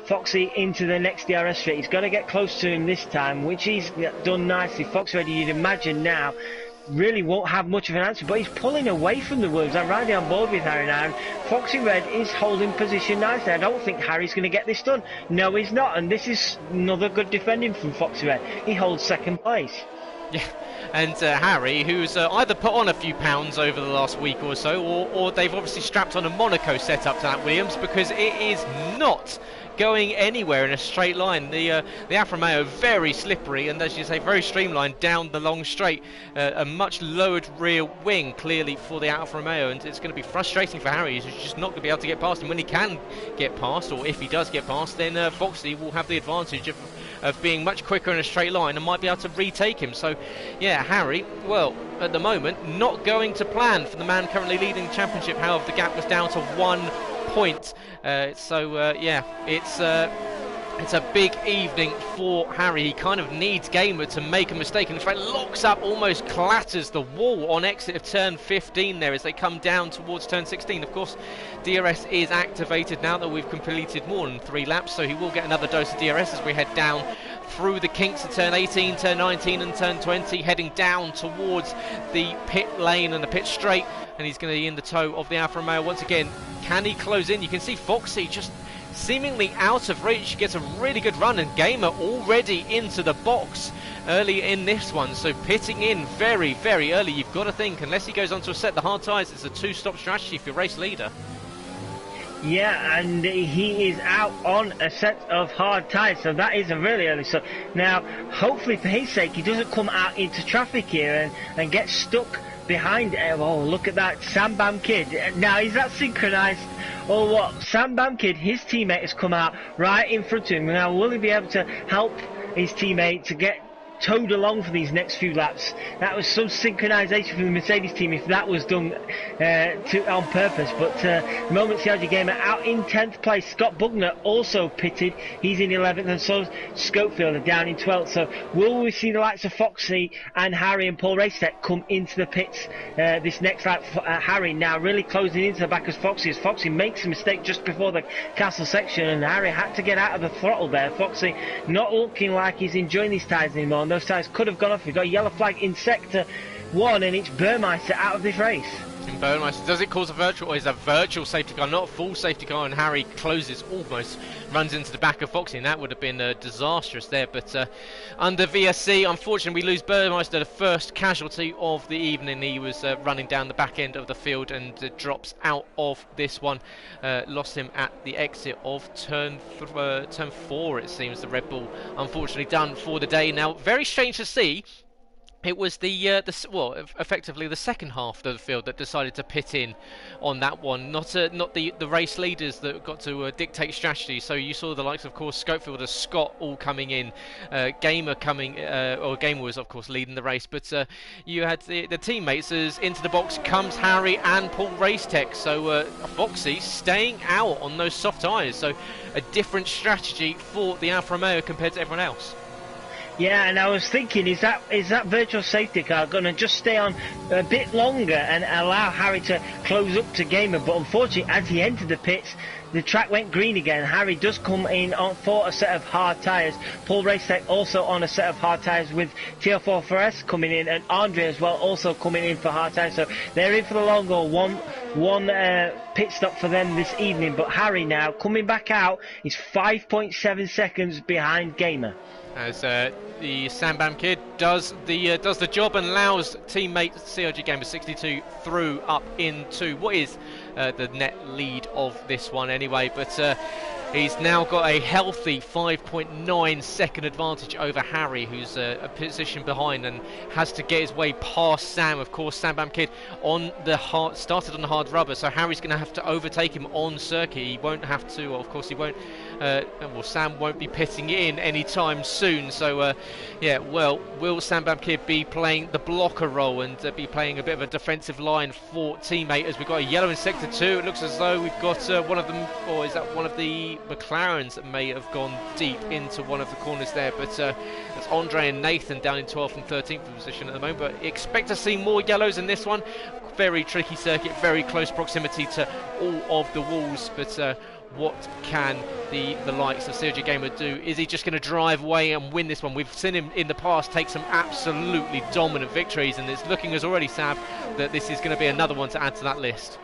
Foxy into the next DRS straight? He's got to get close to him this time, which he's done nicely. Foxy Red, you'd imagine now, really won't have much of an answer, but he's pulling away from the Williams. I'm riding on board with Harry now, and Foxy Red is holding position nicely. I don't think Harry's going to get this done. No, he's not, and this is another good defending from Foxy Red. He holds 2nd place. Yeah, and Harry, who's either put on a few pounds over the last week or so, or they've obviously strapped on a Monaco setup to that Williams, because it is not going anywhere in a straight line. The Alfa Romeo very slippery, and as you say, very streamlined down the long straight. A much lowered rear wing clearly for the Alfa Romeo, and it's going to be frustrating for Harry. He's just not going to be able to get past him. When he can get past, or if he does get past, then Foxy will have the advantage of being much quicker in a straight line and might be able to retake him. So yeah, Harry, well, at the moment not going to plan for the man currently leading the championship. However, the gap was down to 1 point, so yeah, it's It's a big evening for Harry. He kind of needs Gamer to make a mistake, and in fact locks up, almost clatters the wall on exit of turn 15 there as they come down towards turn 16. Of course, DRS is activated now that we've completed more than 3 laps, so he will get another dose of DRS as we head down through the kinks of turn 18, turn 19 and turn 20, heading down towards the pit lane and the pit straight, and he's going to be in the tow of the Alfa Romeo once again. Can he close in? You can see Foxy just seemingly out of reach, gets a really good run, and Gamer already into the box early in this one, so pitting in very, very early. You've got to think, unless he goes on to a set the hard tyres, it's a 2-stop strategy for your race leader. Yeah, and he is out on a set of hard tyres, so that is a really early stop. Now, hopefully for his sake, he doesn't come out into traffic here and get stuck behind. Oh, look at that Sambam Kid. Now, is that synchronised or what? Sambam Kid, his teammate has come out right in front of him. Now, will he be able to help his teammate to get towed along for these next few laps? That was some synchronisation from the Mercedes team if that was done on purpose. But the moment CRG Gamer out in 10th place. Scott Bugner also pitted, he's in 11th, and so Schofield are down in 12th. So will we see the likes of Foxy and Harry and Paul Racetech come into the pits this next lap? Harry now really closing into the back as Foxy makes a mistake just before the castle section, and Harry had to get out of the throttle there. Foxy not looking like he's enjoying these tyres anymore, and those tyres could have gone off. We've got a yellow flag in sector 1, and it's Burmeister out of this race. In Burmeister, does it cause a virtual, or is a virtual safety car, not a full safety car, and Harry closes, almost runs into the back of Foxy, and that would have been disastrous there. But under VSC, unfortunately, we lose Burmeister, the first casualty of the evening. He was running down the back end of the field and drops out of this one. Lost him at the exit of turn 4, it seems. The Red Bull unfortunately done for the day. Now, very strange to see. It was effectively the second half of the field that decided to pit in on that one, not the race leaders that got to dictate strategy. So you saw the likes, of course, Schofield and Scott all coming in, Gamer coming, or Gamer was of course leading the race, but you had the teammates as into the box comes Harry and Paul Racetech. So Foxy staying out on those soft tyres. So a different strategy for the Alfa Romeo compared to everyone else. Yeah, and I was thinking, is that virtual safety car going to just stay on a bit longer and allow Harry to close up to Gamer? But unfortunately, as he entered the pits, the track went green again. Harry does come in for a set of hard tyres. Paul Racetech also on a set of hard tyres, with TL4S coming in, and Andre as well also coming in for hard tyres. So they're in for the long haul. One pit stop for them this evening. But Harry now coming back out is 5.7 seconds behind Gamer. As the Sambam Kid does the job and allows teammate CRG Gamer 62 through up into what is the net lead of this one anyway. But he's now got a healthy 5.9 second advantage over Harry, who's a position behind and has to get his way past Sam. Of course, Sambam Kid started on the hard rubber, so Harry's going to have to overtake him on circuit. He won't have to, well, of course he won't. Sam won't be pitting in anytime soon. So yeah, well, will Sambam Kid be playing the blocker role and be playing a bit of a defensive line for teammate, as we've got a yellow in sector 2. It looks as though we've got one of them, or is that one of the McLarens that may have gone deep into one of the corners there? But that's Andre and Nathan down in 12th and 13th position at the moment. But expect to see more yellows in this one. Very tricky circuit, very close proximity to all of the walls. But what can the likes of Sergio Gamer do? Is he just going to drive away and win this one? We've seen him in the past take some absolutely dominant victories, and it's looking as already, Sab, that this is going to be another one to add to that list.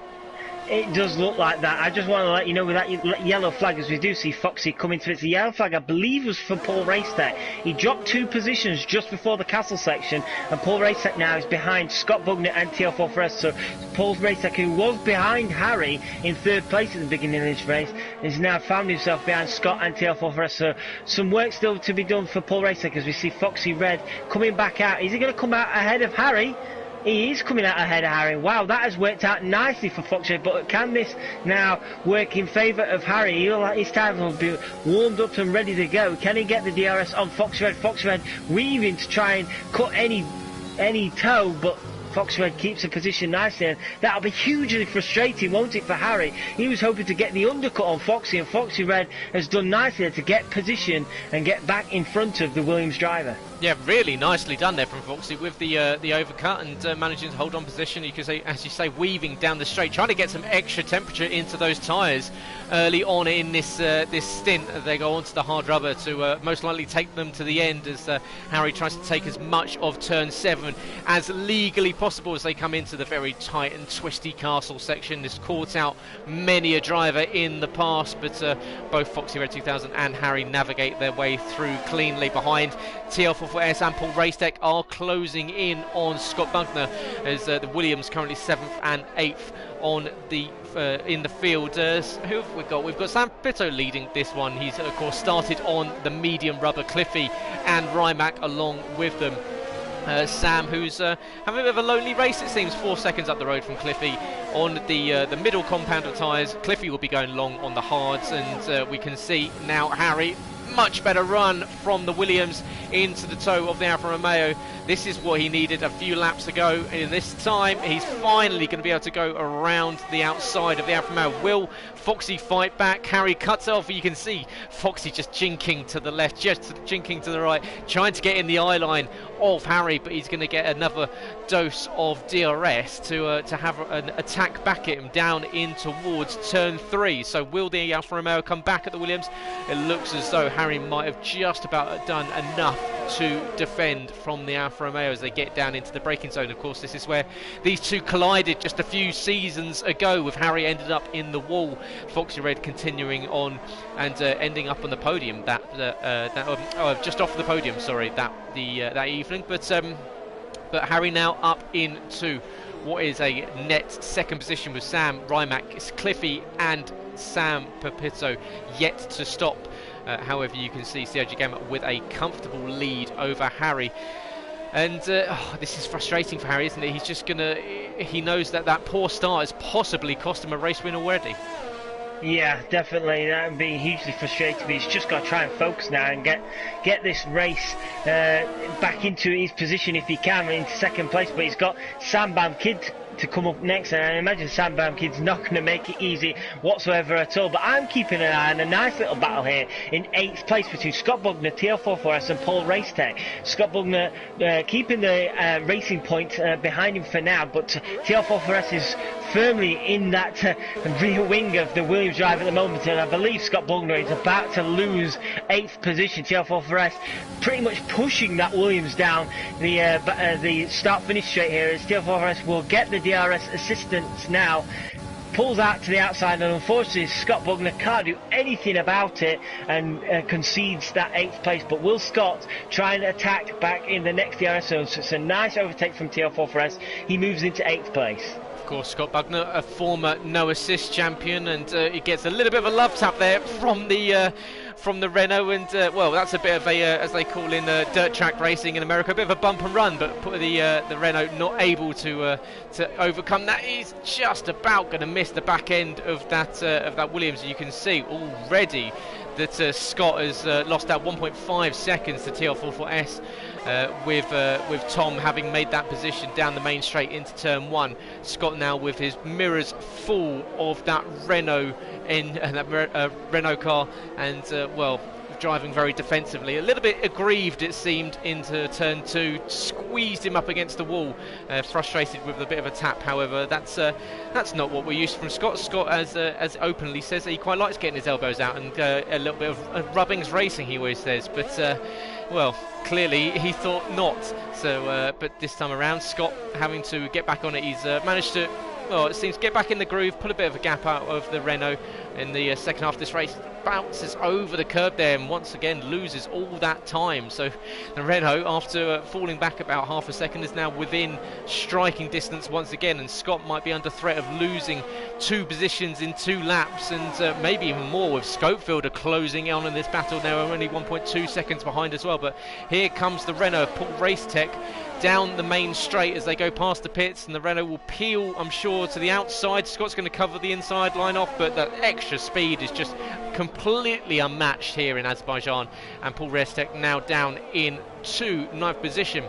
It does look like that. I just want to let you know, with that yellow flag, as we do see Foxy coming to it, the yellow flag, I believe, was for Paul Racetech. He dropped 2 positions just before the castle section, and Paul Racetech now is behind Scott Bugner and TL4S. So Paul Racetech, who was behind Harry in 3rd place at the beginning of this race, has now found himself behind Scott and TL4S. So some work still to be done for Paul Racetech, as we see Foxy Red coming back out. Is he going to come out ahead of Harry? He is coming out ahead of Harry. Wow, that has worked out nicely for Foxy, but can this now work in favour of Harry? His tyres will be warmed up and ready to go. Can he get the DRS on Foxy Red? Foxy Red weaving to try and cut any toe, but Foxy Red keeps the position nicely, and that'll be hugely frustrating, won't it, for Harry? He was hoping to get the undercut on Foxy, and Foxy Red has done nicely to get position and get back in front of the Williams driver. Yeah, really nicely done there from Foxy with the overcut and managing to hold on position. You can say, as you say, weaving down the straight, trying to get some extra temperature into those tyres early on in this this stint. They go onto the hard rubber to most likely take them to the end as Harry tries to take as much of turn 7 as legally possible as they come into the very tight and twisty castle section. This caught out many a driver in the past, but both Foxy Red 2000 and Harry navigate their way through cleanly. Behind, TL44S and Paul Racetech are closing in on Scott Buckner as the Williams currently 7th and 8th on the in the field. Who have we got? We've got Sam Pitto leading this one. He's of course started on the medium rubber. Cliffy and Rimac along with them. Sam, who's having a bit of a lonely race, it seems, 4 seconds up the road from Cliffy on the middle compound of tyres. Cliffy will be going long on the hards, and we can see now Harry, much better run from the Williams into the toe of the Alfa Romeo. This is what he needed a few laps ago, and this time he's finally going to be able to go around the outside of the Alfa Romeo. Will Foxy fight back? Harry cuts off. You can see Foxy just jinking to the left, just jinking to the right, trying to get in the eye line of Harry, but he's going to get another dose of DRS to have an attack back at him down in towards turn 3. So will the Alfa Romeo come back at the Williams? It looks as though Harry might have just about done enough to defend from the Alfa Romeo as they get down into the braking zone. Of course, this is where these two collided just a few seasons ago, with Harry ended up in the wall, Foxy Red continuing on and ending up on the podium just off the podium, sorry, that evening. But Harry now up into what is a net second position with Sam, Rimac, Cliffy and Sam Pepito yet to stop. However, you can see Sergio Gamma with a comfortable lead over Harry. And this is frustrating for Harry, isn't it? He's just he knows that poor start has possibly cost him a race win already. Yeah, definitely. That would be hugely frustrating. But he's just got to try and focus now and get this race back into his position if he can, into second place. But he's got Sandbam Kid to come up next, and I imagine Sandbam Kid's not going to make it easy whatsoever at all. But I'm keeping an eye on a nice little battle here in 8th place between Scott Bugner, TL44S and Paul Racetech. Scott Bugner keeping the racing point behind him for now, but TL44S is firmly in that rear wing of the Williams drive at the moment, and I believe Scott Bugner is about to lose 8th position. TL44S pretty much pushing that Williams down the start-finish straight here, as TL44S will get the DRS assistance now, pulls out to the outside, and unfortunately Scott Bugner can't do anything about it and concedes that 8th place. But will Scott try and attack back in the next DRS zone? So it's a nice overtake from TL44S. He moves into 8th place. Of course, Scott Bugner, a former no assist champion, and he gets a little bit of a love tap there from the Renault, and well, that's a bit of a as they call in dirt track racing in America, a bit of a bump and run, but the Renault not able to overcome that. He's just about going to miss the back end of that Williams. You can see already that Scott has lost out 1.5 seconds to TL44S, with Tom having made that position down the main straight into turn 1. Scott now with his mirrors full of that Renault Renault car, and well, driving very defensively, a little bit aggrieved it seemed into turn 2, squeezed him up against the wall, frustrated with a bit of a tap. However, that's not what we're used to from Scott. Scott, as openly says, he quite likes getting his elbows out and a little bit of rubbings racing, he always says, but well, clearly he thought not. So but this time around, Scott having to get back on it. He's managed to, well, it seems, get back in the groove, pull a bit of a gap out of the Renault in the second half of this race, bounces over the curb there and once again loses all that time. So the Renault, after falling back about half a second, is now within striking distance once again, and Scott might be under threat of losing 2 positions in 2 laps, and maybe even more, with Scopefielder closing on in this battle now, only 1.2 seconds behind as well. But here comes the Renault, Paul Racetech, down the main straight as they go past the pits, and the Renault will peel, I'm sure, to the outside. Scott's going to cover the inside line off, but that extra speed is just completely unmatched here in Azerbaijan, and Paul Racetech now down in 9th position.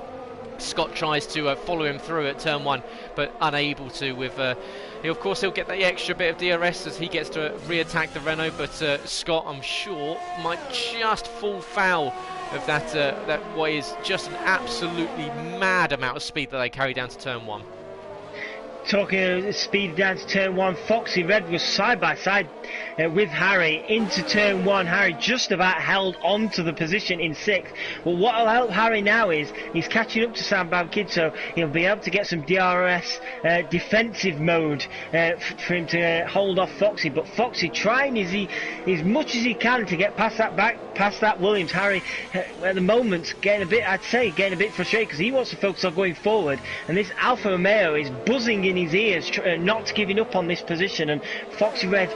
Scott tries to follow him through at turn 1, but unable to. With of course, he'll get the extra bit of DRS as he gets to re-attack the Renault, but Scott, I'm sure, might just fall foul of that what is just an absolutely mad amount of speed that they carry down to turn 1. Talking of speed down to turn 1, Foxy Red was side by side with Harry into turn 1. Harry just about held on to the position in 6th. Well, what will help Harry now is he's catching up to Sandbound Kid, so he'll be able to get some DRS defensive mode for him to hold off Foxy. But Foxy trying as much as he can to get past that Williams. Harry at the moment getting a bit frustrated because he wants to focus on going forward, and this Alfa Romeo is buzzing in his ears, not giving up on this position. And Foxy Red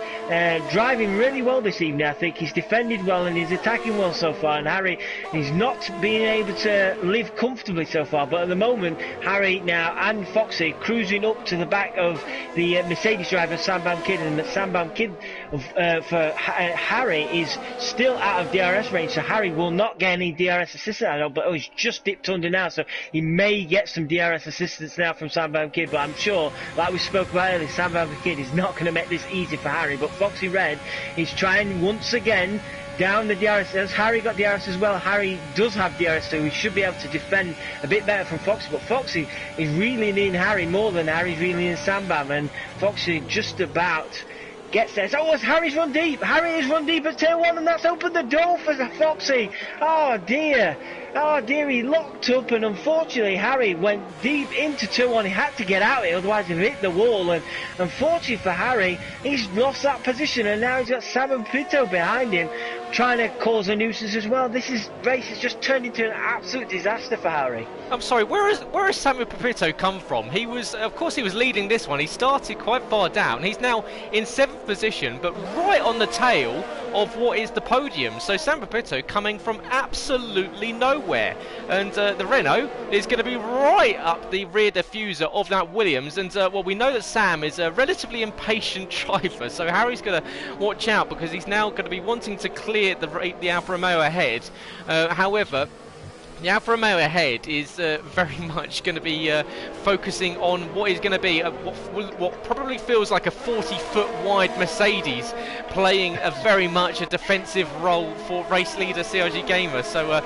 driving really well this evening. I think he's defended well and he's attacking well so far, and Harry is not being able to live comfortably so far. But at the moment, Harry now and Foxy cruising up to the back of the Mercedes driver Sandbound Kid, and the Sandbound Kid for Harry is still out of DRS range, so Harry will not get any DRS assistance, I know, but he's just dipped under now, so he may get some DRS assistance now from Sandbound Kid. But I'm sure, like we spoke about earlier, Sandbound Kid is not going to make this easy for Harry. But Foxy Red is trying once again down the DRS. Has Harry got DRS as well? Harry does have DRS, so he should be able to defend a bit better from Foxy. But Foxy is reeling in Harry more than Harry's reeling in Sandbound, and Foxy just about gets there. So Harry's run deep. Harry has run deep at turn 1, and that's opened the door for Foxy. Oh dear, he locked up, and unfortunately Harry went deep into turn 1. He had to get out of it, otherwise he'd hit the wall, and unfortunately for Harry, he's lost that position, and now he's got Sam and Pito behind him trying to cause a nuisance as well. This race has just turned into an absolute disaster for Harry. I'm sorry, where has Samuel Pepito come from? He was, of course, he was leading this one. He started quite far down. He's now in 7th position, but right on the tail of what is the podium. So Samuel Pepito coming from absolutely nowhere, and the Renault is going to be right up the rear diffuser of that Williams. And well, we know that Sam is a relatively impatient driver, so Harry's going to watch out because he's now going to be wanting to clear the Alfa Romeo ahead. However, the Alfa Romeo ahead is very much going to be focusing on what is going to be what probably feels like a 40-foot wide Mercedes playing very much a defensive role for race leader CRG Gamer. So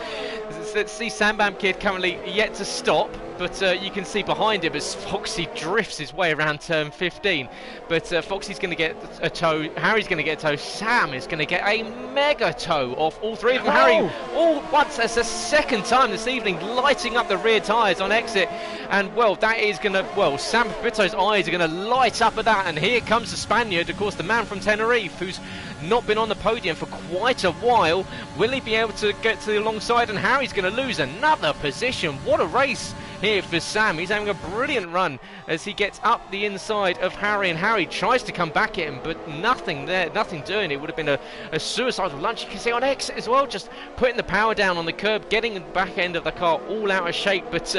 let's see Sandbound Kid currently yet to stop, but you can see behind him as Foxy drifts his way around turn 15. But Foxy's going to get a tow, Harry's going to get a tow, Sam is going to get a mega tow off all three of them. Harry, all once, that's the second time this evening, lighting up the rear tyres on exit. And well, that is going to, well, Sam Pepito's eyes are going to light up at that. And here comes the Spaniard, of course, the man from Tenerife, who's not been on the podium for quite a while. Will he be able to get to the alongside? And Harry's going to lose another position. What a race here for Sam. He's having a brilliant run as he gets up the inside of Harry, and Harry tries to come back at him, but nothing there, nothing doing. It would have been a suicidal lunge. You can see on exit as well, just putting the power down on the curb, getting the back end of the car all out of shape. But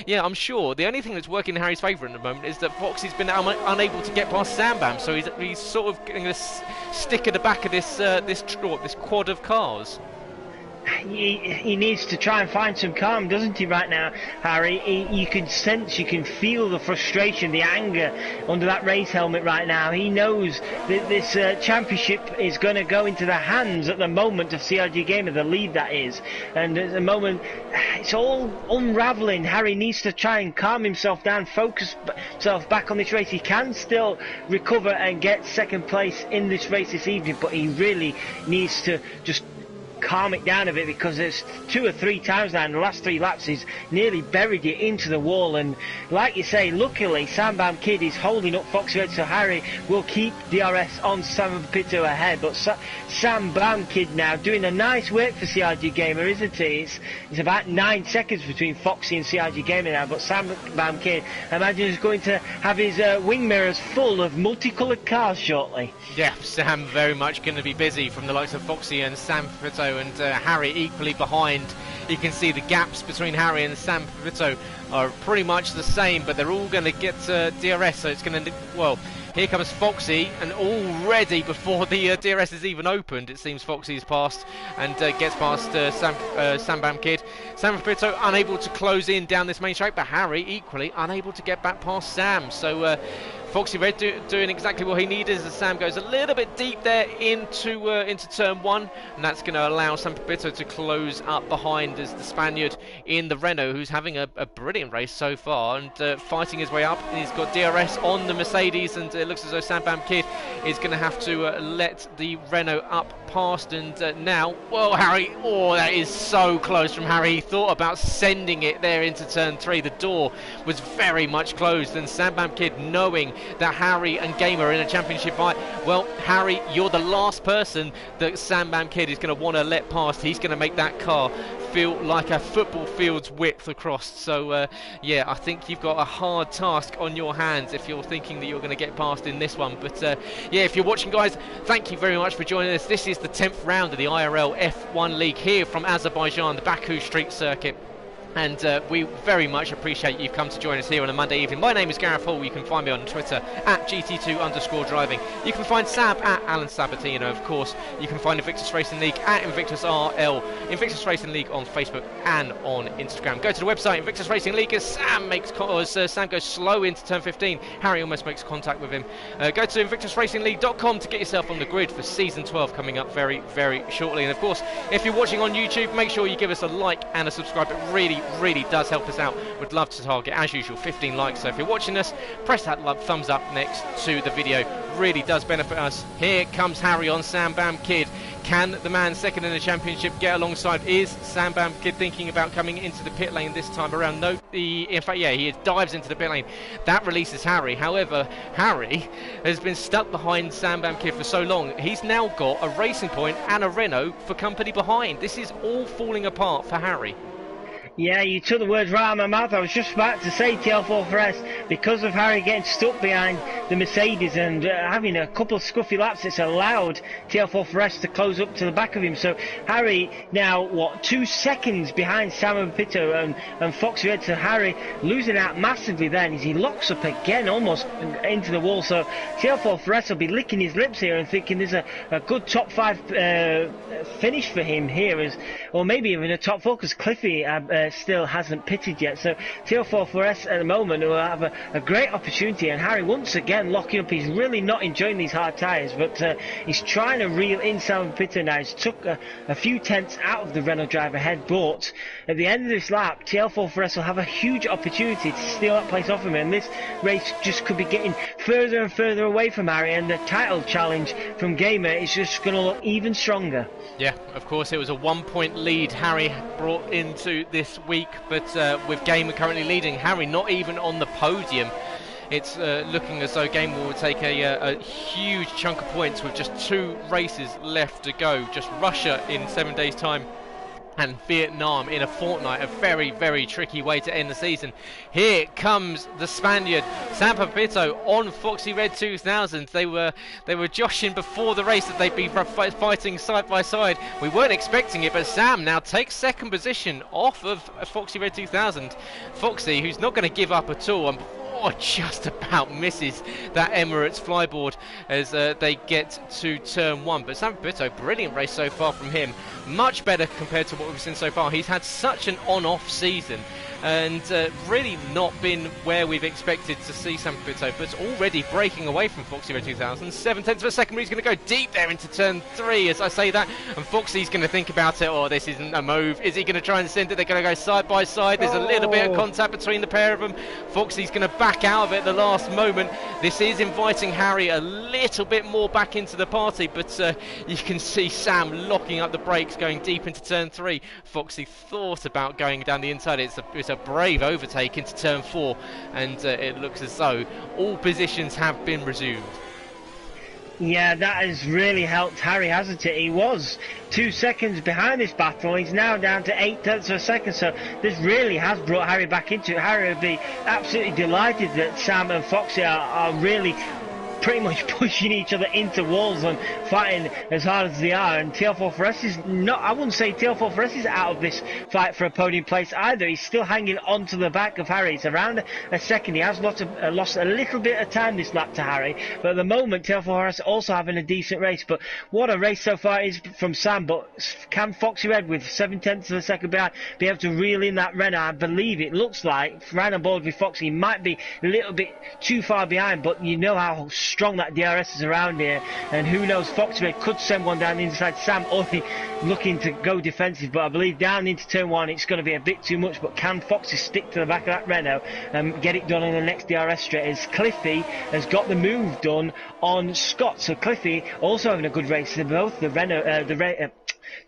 yeah, I'm sure the only thing that's working in Harry's favour at the moment is that Foxy's been unable to get past Sandbam, so he's sort of going to stick at the back of this quad of cars. He needs to try and find some calm, doesn't he, right now, Harry? You can sense, you can feel the frustration, the anger under that race helmet right now. He knows that this championship is going to go into the hands at the moment of CRG Gamer, the lead that is. And at the moment, it's all unravelling. Harry needs to try and calm himself down, focus himself back on this race. He can still recover and get second place in this race this evening, but he really needs to just calm it down a bit, because there's 2 or 3 times now in the last 3 laps he's nearly buried it into the wall. And like you say, luckily Sandbound Kid is holding up Foxy Red, so Harry will keep DRS on Sam Pito ahead. But Sandbound Kid now doing a nice work for CRG Gamer, isn't he? It's about 9 seconds between Foxy and CRG Gamer now, but Sandbound Kid, I imagine, is going to have his wing mirrors full of multicoloured cars shortly. Yeah, Sam very much going to be busy from the likes of Foxy and Sam Pito, and Harry equally behind. You can see the gaps between Harry and Sam Pepito are pretty much the same, but they're all going to get DRS, so it's going to, well, Here comes Foxy, and already before the DRS is even opened, it seems Foxy is passed and gets past Sambam Kid. Sam Pepito unable to close in down this main straight, but Harry equally unable to get back past Sam. So Foxy Red doing exactly what he needed as Sam goes a little bit deep there into turn 1, and that's going to allow Sam Pepito to close up behind as the Spaniard in the Renault, who's having a brilliant race so far and fighting his way up. He's got DRS on the Mercedes, and it looks as though Sambam Kid is going to have to let the Renault up past. And now, well, Harry, oh, that is so close from Harry. He thought about sending it there into turn 3. The door was very much closed, and Sambam Kid, knowing that Harry and Gamer are in a championship fight, well, Harry, you're the last person that Sambam Kid is going to want to let past. He's going to make that car feel like a football field's width across. So yeah, I think you've got a hard task on your hands if you're thinking that you're going to get past in this one. But yeah, if you're watching, guys, thank you very much for joining us. This is the 10th round of the IRL F1 League here from Azerbaijan, the Baku Street Circuit. And we very much appreciate you've come to join us here on a Monday evening. My name is Gareth Hall. You can find me on Twitter at GT2_driving. You can find Sab at Alan Sabatino, of course. You can find Invictus Racing League at Invictus RL, Invictus Racing League on Facebook and on Instagram. Go to the website Invictus Racing League as Sam goes slow into turn 15. Harry almost makes contact with him. Go to InvictusRacingLeague.com to get yourself on the grid for season 12 coming up very, very shortly. And of course, if you're watching on YouTube, make sure you give us a like and a subscribe. It really does help us out. We'd love to target, as usual, 15 likes. So if you're watching us, press that thumbs up next to the video. Really does benefit us. Here comes Harry on Sambam Kid. Can the man second in the championship get alongside? Is Sambam Kid thinking about coming into the pit lane this time around? No, in fact, yeah, he dives into the pit lane. That releases Harry. However, Harry has been stuck behind Sambam Kid for so long. He's now got a racing point and a Renault for company behind. This is all falling apart for Harry. Yeah, you took the words right out of my mouth. I was just about to say TL4S, because of Harry getting stuck behind the Mercedes and having a couple of scruffy laps, it's allowed TL4S to close up to the back of him. So Harry now, 2 seconds behind Sam Pepito and Foxy Red. So Harry losing out massively then as he locks up again almost into the wall. So TL4S will be licking his lips here and thinking there's a good top 5 finish for him here, or maybe even a top 4, because Cliffy still hasn't pitted yet. So TL4S at the moment will have a great opportunity, and Harry once again locking up. He's really not enjoying these hard tyres, but he's trying to reel in Sam Pepito now. He's took a few tenths out of the Renault driver ahead, but at the end of this lap, TL4S will have a huge opportunity to steal that place off him, and this race just could be getting further and further away from Harry, and the title challenge from Gamer is just going to look even stronger. Yeah, of course, it was a 1-point lead Harry brought into this week, but with Gamer currently leading, Harry not even on the podium. It's looking as though Gamer will take a huge chunk of points with just 2 races left to go. Just Russia in 7 days' time and Vietnam in a fortnight. A very, very tricky way to end the season. Here comes the Spaniard, Sam Pepito on Foxy Red 2000. They were joshing before the race that they'd be fighting side by side. We weren't expecting it, but Sam now takes second position off of Foxy Red 2000. Foxy, who's not going to give up at all, and just about misses that Emirates flyboard as they get to turn 1. But Sam Pepito, brilliant race so far from him. Much better compared to what we've seen so far. He's had such an on-off season and really not been where we've expected to see Sam Pepito, but already breaking away from Foxy Red 2000. 7/10 of a second, he's going to go deep there into turn 3 as I say that, and Foxy's going to think about it. Oh, this isn't a move. Is he going to try and send it? They're going to go side by side. There's a little bit of contact between the pair of them. Foxy's going to back out of it at the last moment. This is inviting Harry a little bit more back into the party, but you can see Sam locking up the brakes going deep into turn 3. Foxy thought about going down the inside. It's a brave overtake into turn 4, and it looks as though all positions have been resumed. Yeah, that has really helped Harry, hasn't it? He was 2 seconds behind this battle. He's now down to 0.8 of a second, so this really has brought Harry back into it. Harry would be absolutely delighted that Sam and Foxy are really pretty much pushing each other into walls and fighting as hard as they are. And TL4 is not, I wouldn't say TL4 is out of this fight for a podium place either. He's still hanging on to the back of Harry. It's around a second. He has lost a little bit of time this lap to Harry, but at the moment TL4 also having a decent race. But what a race so far is from Sam. But can Foxy Red with 7/10 of a second behind be able to reel in that Renault? I believe it looks like right on board with Foxy. He might be a little bit too far behind, but you know how strong that DRS is around here, and who knows, Foxy Red could send one down inside Sam, only looking to go defensive. But I believe down into turn one it's going to be a bit too much. But can Foxy stick to the back of that Renault and get it done on the next DRS straight, as Cliffy has got the move done on Scott? So Cliffy also having a good race. They're both the Renault,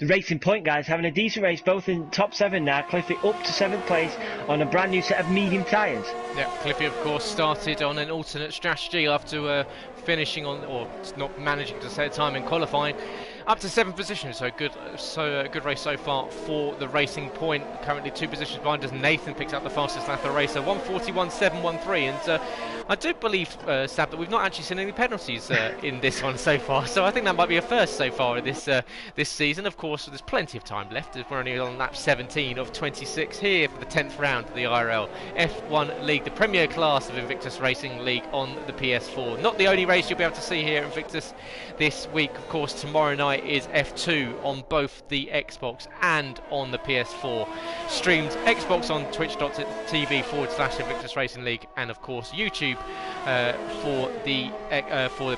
the Racing Point guys having a decent race, both in top 7 now. Cliffy up to 7th place on a brand new set of medium tyres. Yeah, Cliffy of course started on an alternate strategy after finishing on, or not managing to set time in qualifying, up to 7th position. So good race so far for the Racing Point. Currently 2 positions behind as Nathan picks up the fastest lap of the race, 1:41.713. And I do believe, Sab, that we've not actually seen any penalties in this one so far. So I think that might be a first so far this season. Of course, there's plenty of time left, as we're only on lap 17 of 26 here for the 10th round of the IRL F1 League, the premier class of Invictus Racing League on the PS4. Not the only race you'll be able to see here at Invictus this week. Of course, tomorrow night is F2 on both the Xbox and on the PS4. Streamed Xbox on twitch.tv/Invictus Racing League, and of course YouTube for the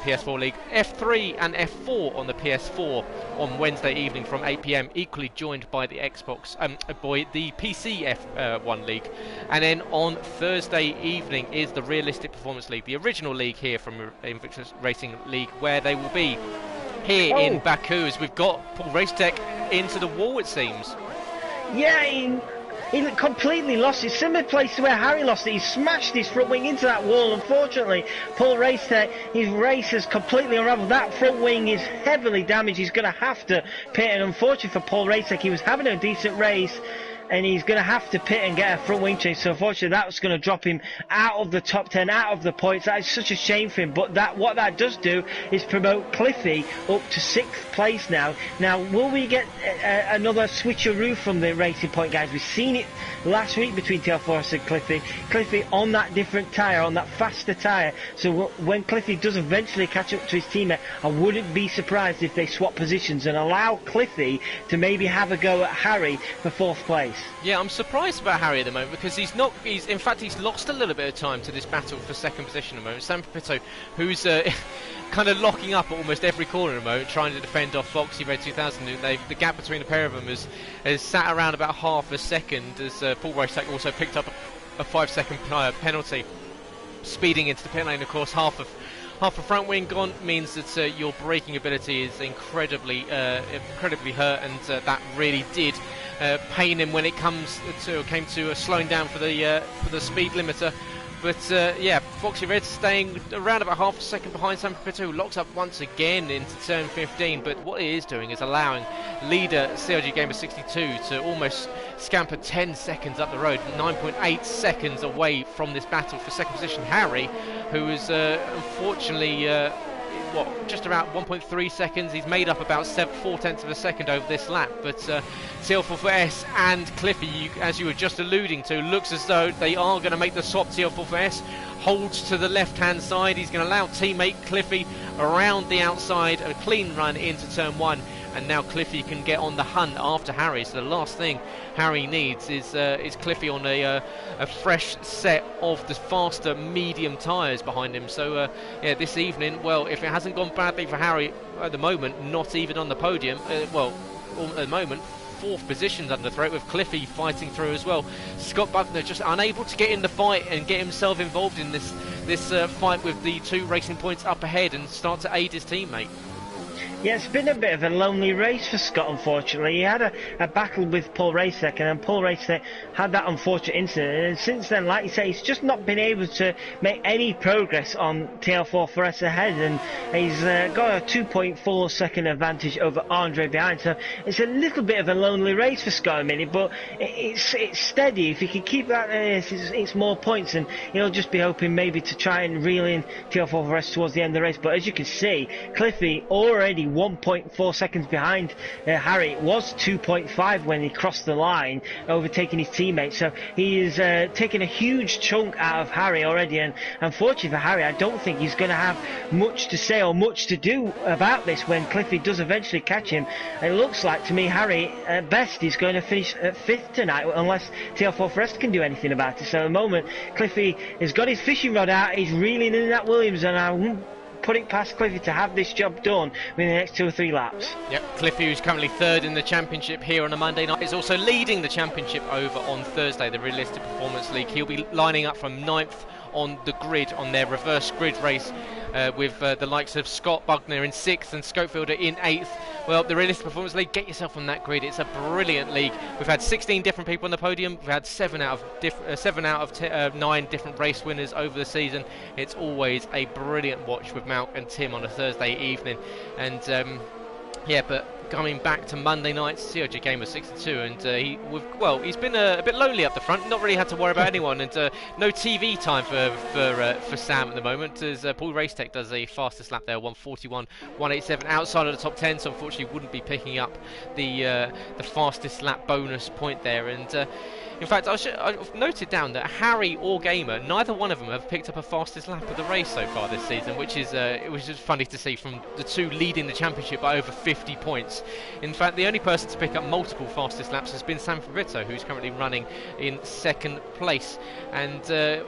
PS4 League. F3 and F4 on the PS4 on Wednesday evening from 8 PM, equally joined by the Xbox, the PC F1 League. And then on Thursday evening is the Realistic Performance League, the original league here from Invictus Racing League, where they will be here in Baku, as we've got Paul Racetech into the wall, it seems. Yeah, he completely lost it. Similar place to where Harry lost it. He smashed his front wing into that wall. Unfortunately, Paul Racetech, his race has completely unravelled. That front wing is heavily damaged. He's going to have to pit, and unfortunately for Paul Racetech, he was having a decent race, and he's going to have to pit and get a front wing change. So unfortunately that's going to drop him out of the top 10, out of the points. That is such a shame for him. But what that does do is promote Cliffy up to 6th place now. Now, will we get another switcheroo from the Racing Point guys? We've seen it last week between TL4 and Cliffy. Cliffy on that different tyre, on that faster tyre. So when Cliffy does eventually catch up to his teammate, I wouldn't be surprised if they swap positions and allow Cliffy to maybe have a go at Harry for 4th place. Yeah, I'm surprised about Harry at the moment, because he's in fact he's lost a little bit of time to this battle for 2nd position at the moment. Sam Pepito, who's kind of locking up at almost every corner at the moment, trying to defend off Foxy Red 2000. The gap between the pair of them has sat around about half a second, as Paul Racetech also picked up a 5-second penalty, speeding into the pit lane. Of course, half a front wing gone means that your braking ability is incredibly hurt, and that really did pain him when it came to slowing down for the speed limiter. But yeah, Foxy Red staying around about half a second behind Sam Pepito, who locks up once again into turn 15. But what it is doing is allowing leader CRG Gamer 62 to almost scamper 10 seconds up the road, 9.8 seconds away from this battle for 2nd position. Harry, who is unfortunately just about 1.3 seconds. He's made up about 4/10 of a second over this lap. But TL4S and Cliffy, as you were just alluding to, looks as though they are going to make the swap. TL4S holds to the left-hand side. He's going to allow teammate Cliffy around the outside, a clean run into turn 1. And now Cliffy can get on the hunt after Harry. So the last thing Harry needs is Cliffy on a fresh set of the faster medium tyres behind him. So yeah, this evening, well, if it hasn't gone badly for Harry at the moment, not even on the podium, at the moment, 4th position's under threat, with Cliffy fighting through as well. Scott Buckner just unable to get in the fight and get himself involved in this fight with the 2 Racing Points up ahead and start to aid his teammate. Yeah, it's been a bit of a lonely race for Scott, unfortunately. He had a battle with Paul Racek, and then Paul Racek had that unfortunate incident, and since then, like you say, he's just not been able to make any progress on TL4 Forest ahead, and he's got a 2.4 second advantage over Andre behind, so it's a little bit of a lonely race for Scott a minute, but it's steady. If he can keep that, it's more points, and he'll just be hoping maybe to try and reel in TL4 Forest towards the end of the race. But as you can see, Cliffy already 1.4 seconds behind Harry. It was 2.5 when he crossed the line, overtaking his teammate. So he is taking a huge chunk out of Harry already. And unfortunately for Harry, I don't think he's going to have much to say or much to do about this when Cliffy does eventually catch him. It looks like to me Harry, at best, is going to finish at 5th tonight, unless TL4 Forest can do anything about it. So at the moment, Cliffy has got his fishing rod out. He's reeling in that Williams, and I won't put it past Cliffy to have this job done within the next 2 or 3 laps. Yep, Cliffy, who's currently 3rd in the championship here on a Monday night, is also leading the championship over on Thursday, the Realistic Performance League. He'll be lining up from 9th on the grid, on their reverse grid race, with the likes of Scott Bugner in 6th and Schofielder in 8th. Well, the Realistic Performance League, get yourself on that grid. It's a brilliant league. We've had 16 different people on the podium. We've had 7 out of 9 different race winners over the season. It's always a brilliant watch with Malc and Tim on a Thursday evening. And yeah, but coming back to Monday night's COG game of 62, and he's been a bit lonely up the front, not really had to worry about anyone, and no TV time for Sam at the moment, as Paul Racetech does the fastest lap there, 1:41.187, outside of the top 10, so unfortunately wouldn't be picking up the fastest lap bonus point there. And in fact, I've noted down that Harry or Gamer, neither one of them have picked up a fastest lap of the race so far this season, which is it was just funny to see from the two leading the championship by over 50 points. In fact, the only person to pick up multiple fastest laps has been Sam Fabrizzo, who's currently running in 2nd place. And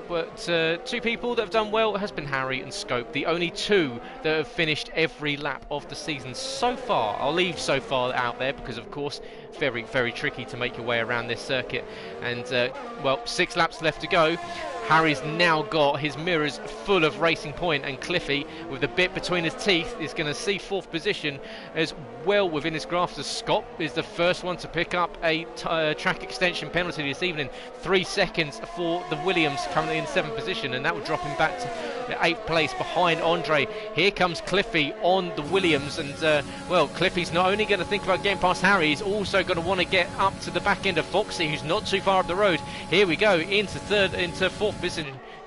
but 2 people that have done well has been Harry and Scope, the only 2 that have finished every lap of the season so far. I'll leave so far out there because, of course, very, very tricky to make your way around this circuit. And well, 6 laps left to go. Harry's now got his mirrors full of Racing Point, and Cliffy, with the bit between his teeth, is going to see 4th position as well within his grasp, as Scott is the first one to pick up a track extension penalty this evening. 3 seconds for the Williams, currently in 7th position, and that will drop him back to 8th place behind Andre. Here comes Cliffy on the Williams, and well, Cliffy's not only going to think about getting past Harry, he's also going to want to get up to the back end of Foxy, who's not too far up the road. Here we go, into 4th position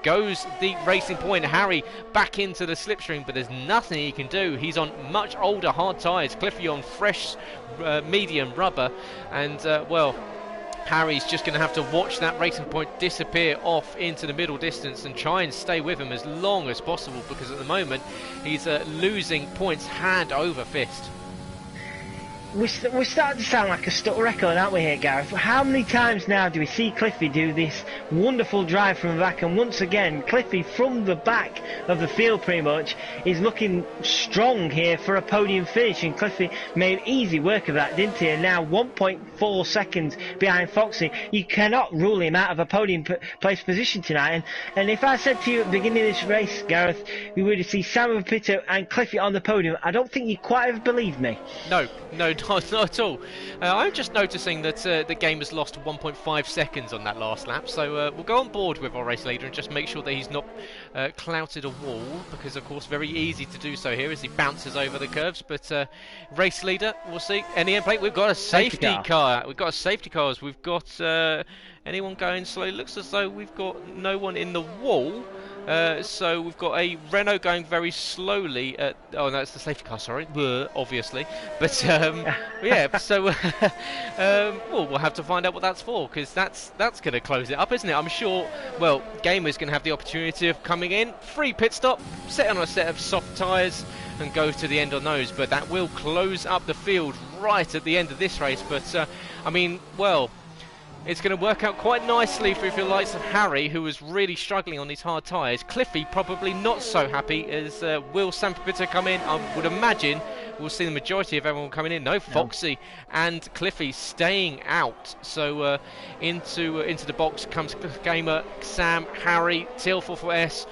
goes the Racing Point. Harry back into the slipstream, but there's nothing he can do. He's on much older hard tyres, Cliffy on fresh medium rubber, and well, Harry's just going to have to watch that Racing Point disappear off into the middle distance and try and stay with him as long as possible, because at the moment he's losing points hand over fist. We're starting to sound like a stuck record, aren't we here, Gareth? How many times now do we see Cliffy do this wonderful drive from the back? And once again, Cliffy from the back of the field pretty much is looking strong here for a podium finish. And Cliffy made easy work of that, didn't he? And now 1.4 seconds behind Foxy. You cannot rule him out of a podium place position tonight. And if I said to you at the beginning of this race, Gareth, we would see Sam Pito and Cliffy on the podium, I don't think you quite have believed me. No, not at all. I'm just noticing that the game has lost 1.5 seconds on that last lap, so we'll go on board with our race leader and just make sure that he's not clouted a wall, because of course very easy to do so here as he bounces over the curves. But race leader, we'll see. Any end plate, we've got a safety car. We've got a safety car. We've got anyone going slow. Looks as though we've got no one in the wall. So we've got a Renault going very slowly. Oh, no, it's the safety car, sorry, obviously. But yeah, so well, we'll have to find out what that's for, because that's going to close it up, isn't it? I'm sure, well, Gamer's going to have the opportunity of coming in, free pit stop, set on a set of soft tyres and go to the end on those. But that will close up the field right at the end of this race. But, I mean, well, it's going to work out quite nicely for the likes of Harry, who was really struggling on these hard tyres. Cliffy probably not so happy, as will Sam Pabrizzo come in? I would imagine we'll see the majority of everyone coming in. No, Foxy and Cliffy staying out. So into the box comes Gamer, Sam, Harry, TL44S,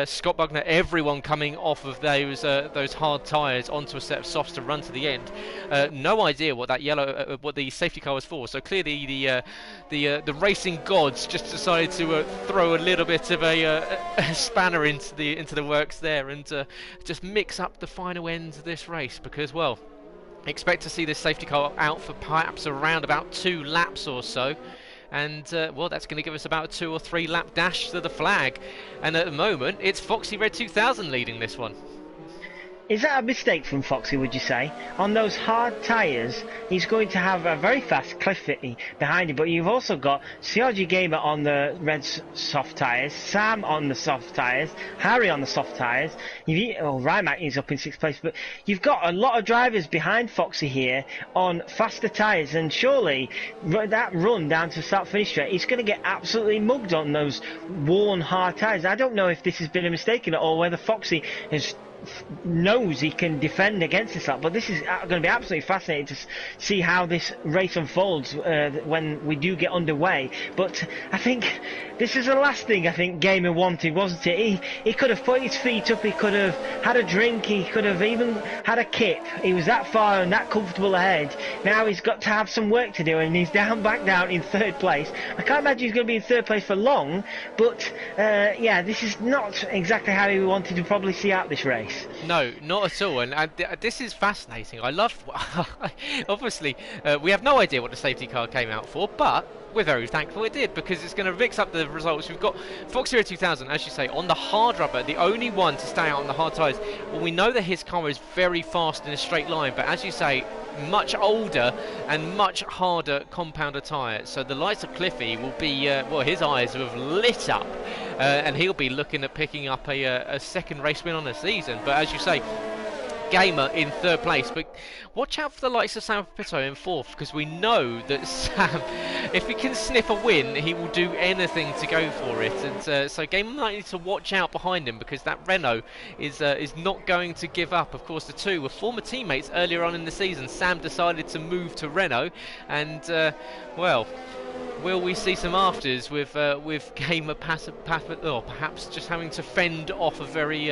Scott Bugner, everyone coming off of those hard tyres onto a set of softs to run to the end. No idea what that yellow, what the safety car was for. So clearly the racing gods just decided to throw a little bit of a spanner into the works there, and just mix up the final end of this race, because, well, expect to see this safety car out for perhaps around about 2 laps or so. And, well, that's going to give us about a 2 or 3 lap dash to the flag. And at the moment, it's Foxy Red 2000 leading this one. Is that a mistake from Foxy, would you say? On those hard tyres, he's going to have a very fast Cliffy behind him, but you've also got CRG Gamer on the red soft tyres, Sam on the soft tyres, Harry on the soft tyres, Rymac is up in 6th place, but you've got a lot of drivers behind Foxy here on faster tyres, and surely that run down to start-finish straight, he's going to get absolutely mugged on those worn hard tyres. I don't know if this has been a mistake or whether Foxy knows he can defend against this lot, but this is going to be absolutely fascinating to see how this race unfolds when we do get underway. But I think this is the last thing I think Gamer wanted, wasn't it? He could have put his feet up, he could have had a drink, he could have even had a kip. He was that far and that comfortable ahead. Now he's got to have some work to do, and he's back down in 3rd place. I can't imagine he's going to be in 3rd place for long, but yeah, this is not exactly how he wanted to probably see out this race. No, not at all, and this is fascinating. I love, obviously, we have no idea what the safety car came out for, but we're very thankful it did, because it's going to mix up the results. We've got Foxy 2000, as you say, on the hard rubber, the only one to stay out on the hard tyres. Well, we know that his car is very fast in a straight line, but as you say, much older and much harder compounder tyre. So the likes of Cliffy will be, well, his eyes have lit up, and he'll be looking at picking up a second race win on the season. But as you say, Gamer in 3rd place, but watch out for the likes of Sam Pito in 4th, because we know that Sam, if he can sniff a win, he will do anything to go for it. And so Gamer might need to watch out behind him, because that Renault is not going to give up. Of course, the two were former teammates earlier on in the season. Sam decided to move to Renault, and well, will we see some afters with Gamer perhaps just having to fend off a very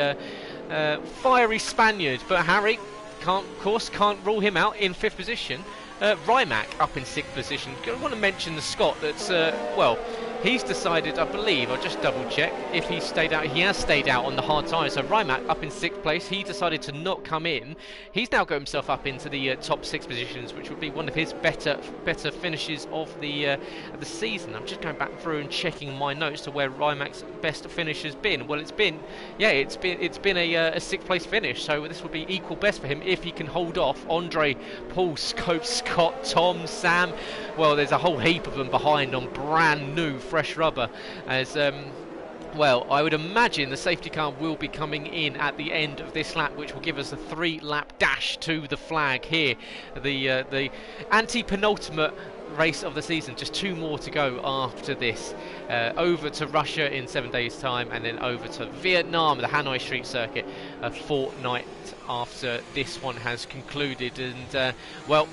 fiery Spaniard? But Harry can't rule him out in 5th position. Rymac up in 6th position. I want to mention the Scot that's well, he's decided, I believe, I'll just double check if he stayed out. He has stayed out on the hard tyres. So Rymac up in 6th place. He decided to not come in. He's now got himself up into the top 6 positions, which would be one of his better finishes of the season. I'm just going back through and checking my notes to where Rymac's best finish has been. Well, it's been a 6th place finish. So this would be equal best for him if he can hold off Andre, Paul, Scope, Scott, Tom, Sam. Well, there's a whole heap of them behind on brand new fresh rubber, as well, I would imagine the safety car will be coming in at the end of this lap, which will give us a 3-lap dash to the flag here. The anti-penultimate race of the season, just 2 more to go after this. Over to Russia in 7 days time, and then over to Vietnam, the Hanoi Street Circuit, a fortnight after this one has concluded. And well,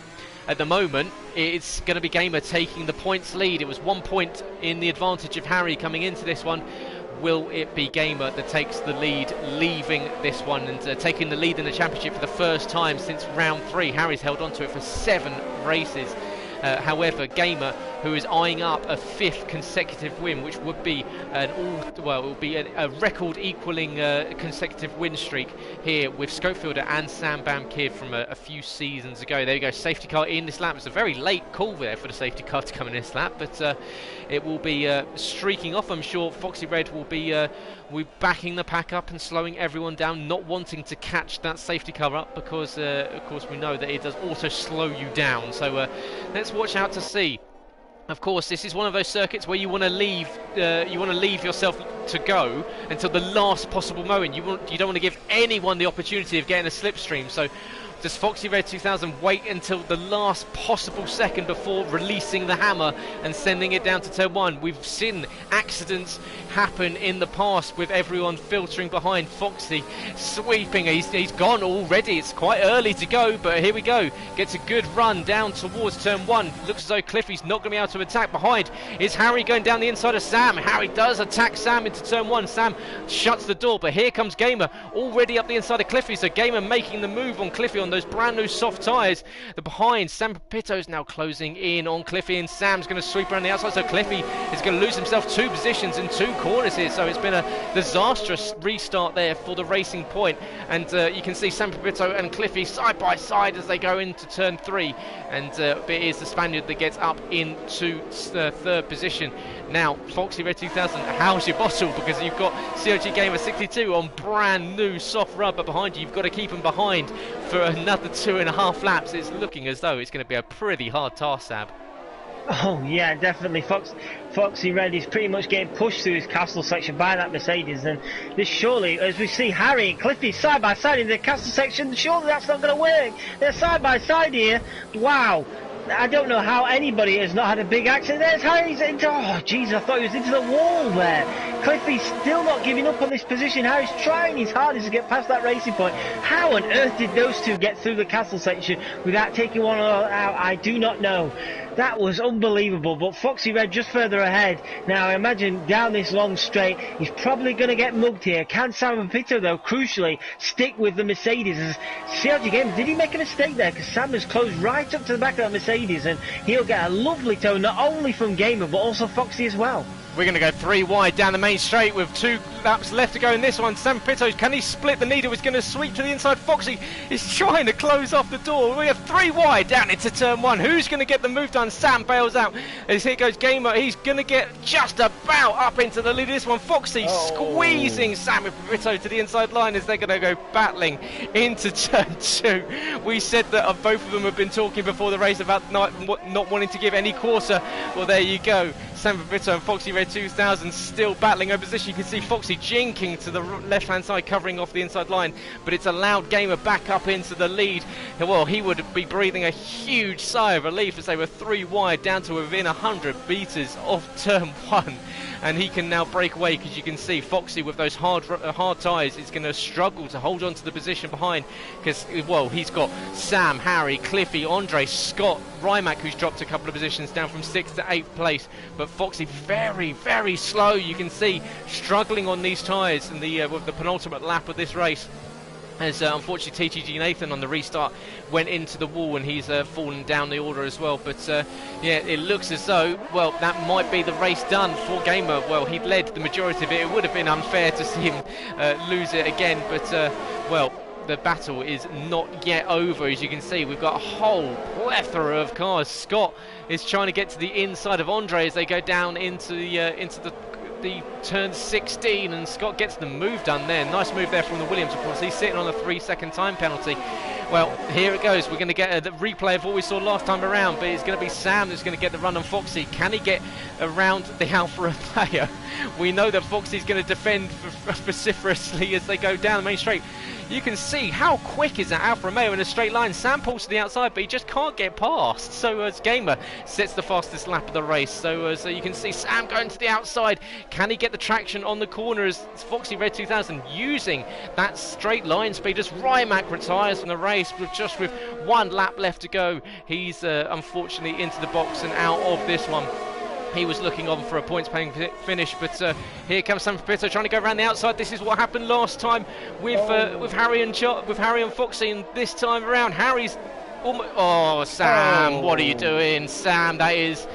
at the moment, it's going to be Gamer taking the points lead. It was 1 point in the advantage of Harry coming into this one. Will it be Gamer that takes the lead, leaving this one and taking the lead in the championship for the first time since round 3? Harry's held on to it for 7 races. However, Gamer, who is eyeing up a 5th consecutive win, which would be a record equaling consecutive win streak here with Scopefielder and Sam Bam Kid from a few seasons ago. There you go, safety car in this lap. It's a very late call there for the safety car to come in this lap, but it will be streaking off. I'm sure Foxy Red will be backing the pack up and slowing everyone down, not wanting to catch that safety car up, because of course we know that it does also slow you down. So let's watch out to see. Of course, this is one of those circuits where you want to leave yourself to go until the last possible moment. You don't want to give anyone the opportunity of getting a slipstream. So Does Foxy Red 2000 wait until the last possible second before releasing the hammer and sending it down to turn 1? We've seen accidents happen in the past with everyone filtering behind. Foxy sweeping. He's gone already. It's quite early to go, but here we go. Gets a good run down towards turn 1. Looks as though Cliffy's not going to be able to attack. Behind is Harry going down the inside of Sam. Harry does attack Sam into turn 1. Sam shuts the door, but here comes Gamer already up the inside of Cliffy. So Gamer making the move on Cliffy on those brand new soft tyres. The behind, Sam Pepito's now closing in on Cliffy, and Sam's going to sweep around the outside. So Cliffy is going to lose himself 2 positions in 2 corners here. So it's been a disastrous restart there for the Racing Point. And you can see Sam Pepito and Cliffy side by side as they go into turn 3. And it is the Spaniard that gets up into 3rd position. Now, Foxy Red 2000, how's your bottle? Because you've got COG Gamer 62 on brand new soft rubber behind you. You've got to keep them behind for another 2.5 laps. It's looking as though it's going to be a pretty hard task, Sab. Oh yeah, definitely. Foxy Red is pretty much getting pushed through his castle section by that Mercedes, and this surely, as we see Harry and Cliffy side by side in the castle section, surely that's not going to work. They're side by side here. Wow. I don't know how anybody has not had a big accident. There's Harry's into, oh jeez, I thought he was into the wall there. Cliffy's still not giving up on this position. Harry's trying his hardest to get past that Racing Point. How on earth did those two get through the castle section without taking one out? I do not know. That was unbelievable, but Foxy Red just further ahead. Now I imagine down this long straight, he's probably going to get mugged here. Can Sam Pepito though, crucially, stick with the Mercedes? CRG Games, did he make a mistake there? Because Sam has closed right up to the back of that Mercedes, and he'll get a lovely tow, not only from Gamer, but also Foxy as well. We're going to go 3 wide down the main straight with 2 laps left to go in this one. Sam Pepito, can he split the needle? He's going to sweep to the inside. Foxy is trying to close off the door. We have 3 wide down into turn 1. Who's going to get the move done? Sam bails out. As here goes Gamer. He's going to get just about up into the lead of this one. Foxy squeezing Sam Pepito to the inside line as they're going to go battling into turn 2. We said that both of them have been talking before the race about not wanting to give any quarter. Well, there you go. Sam Pepito and Foxy Red 2000 still battling over position. You can see Foxy jinking to the left-hand side, covering off the inside line, but it's allowed Gamer back up into the lead. Well, he would be breathing a huge sigh of relief as they were 3 wide down to within 100 metres of turn 1. And he can now break away, because you can see Foxy with those hard tyres is going to struggle to hold on to the position behind, because, well, he's got Sam, Harry, Cliffy, Andre, Scott, Rymac, who's dropped a couple of positions down from 6th to 8th place. But Foxy very, very slow, you can see, struggling on these tyres and with the penultimate lap of this race. As unfortunately TTG Nathan on the restart went into the wall, and he's fallen down the order as well. But yeah, it looks as though, well, that might be the race done for Gamer. Well, he'd led the majority of it. It would have been unfair to see him lose it again, but well, the battle is not yet over. As you can see, we've got a whole plethora of cars. Scott is trying to get to the inside of Andre as they go down into the turn 16, and Scott gets the move done there. Nice move there from the Williams, of course. He's sitting on a 3-second time penalty. Well, here it goes. We're going to get a replay of what we saw last time around, but it's going to be Sam that's going to get the run on Foxy. Can he get around the Alfa Romeo? We know that Foxy's going to defend vociferously as they go down the main straight. You can see how quick is that Alfa Romeo in a straight line. Sam pulls to the outside, but he just can't get past. So as Gamer sets the fastest lap of the race. So as you can see, Sam going to the outside. Can he get the traction on the corner as Foxy Red 2000 using that straight line speed as Rymac retires from the race with 1 lap left to go. He's unfortunately into the box and out of this one. He was looking on for a points-paying finish, but here comes Sam Pepito trying to go around the outside. This is what happened last time with Harry and Foxy, and this time around, Harry's almost. Oh, Sam, what are you doing, Sam? That is.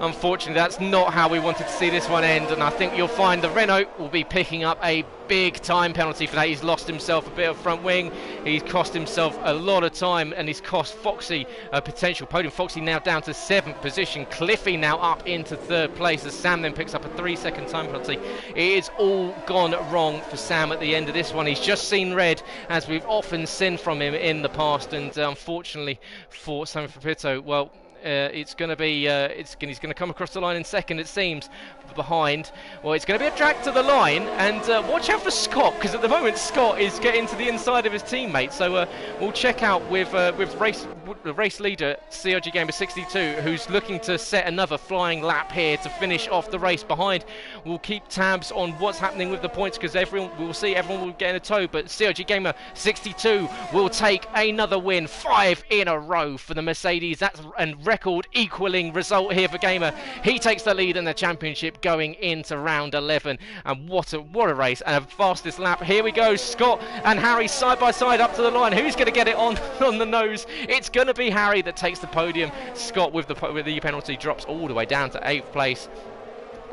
Unfortunately, that's not how we wanted to see this one end, and I think you'll find the Renault will be picking up a big time penalty for that. He's lost himself a bit of front wing, he's cost himself a lot of time, and he's cost Foxy a potential podium. Foxy now down to 7th position, Cliffy now up into 3rd place as Sam then picks up a 3-second time penalty. It is all gone wrong for Sam at the end of this one. He's just seen red, as we've often seen from him in the past, and unfortunately for Sam Pepito, well, It's going to be he's going to come across the line in second, it seems. Behind, well, it's going to be a drag to the line, and watch out for Scott, because at the moment Scott is getting to the inside of his teammate. So we'll check out with race leader CRG Gamer 62, who's looking to set another flying lap here to finish off the race. Behind, we'll keep tabs on what's happening with the points, because everyone will get in a tow, but CRG Gamer 62 will take another win, 5 in a row for the Mercedes. That's a record equaling result here for Gamer. He takes the lead in the championship going into round 11, and what a race, and a fastest lap. Here we go, Scott and Harry side by side up to the line. Who's going to get it on the nose? It's going to be Harry that takes the podium. Scott with the penalty drops all the way down to 8th place.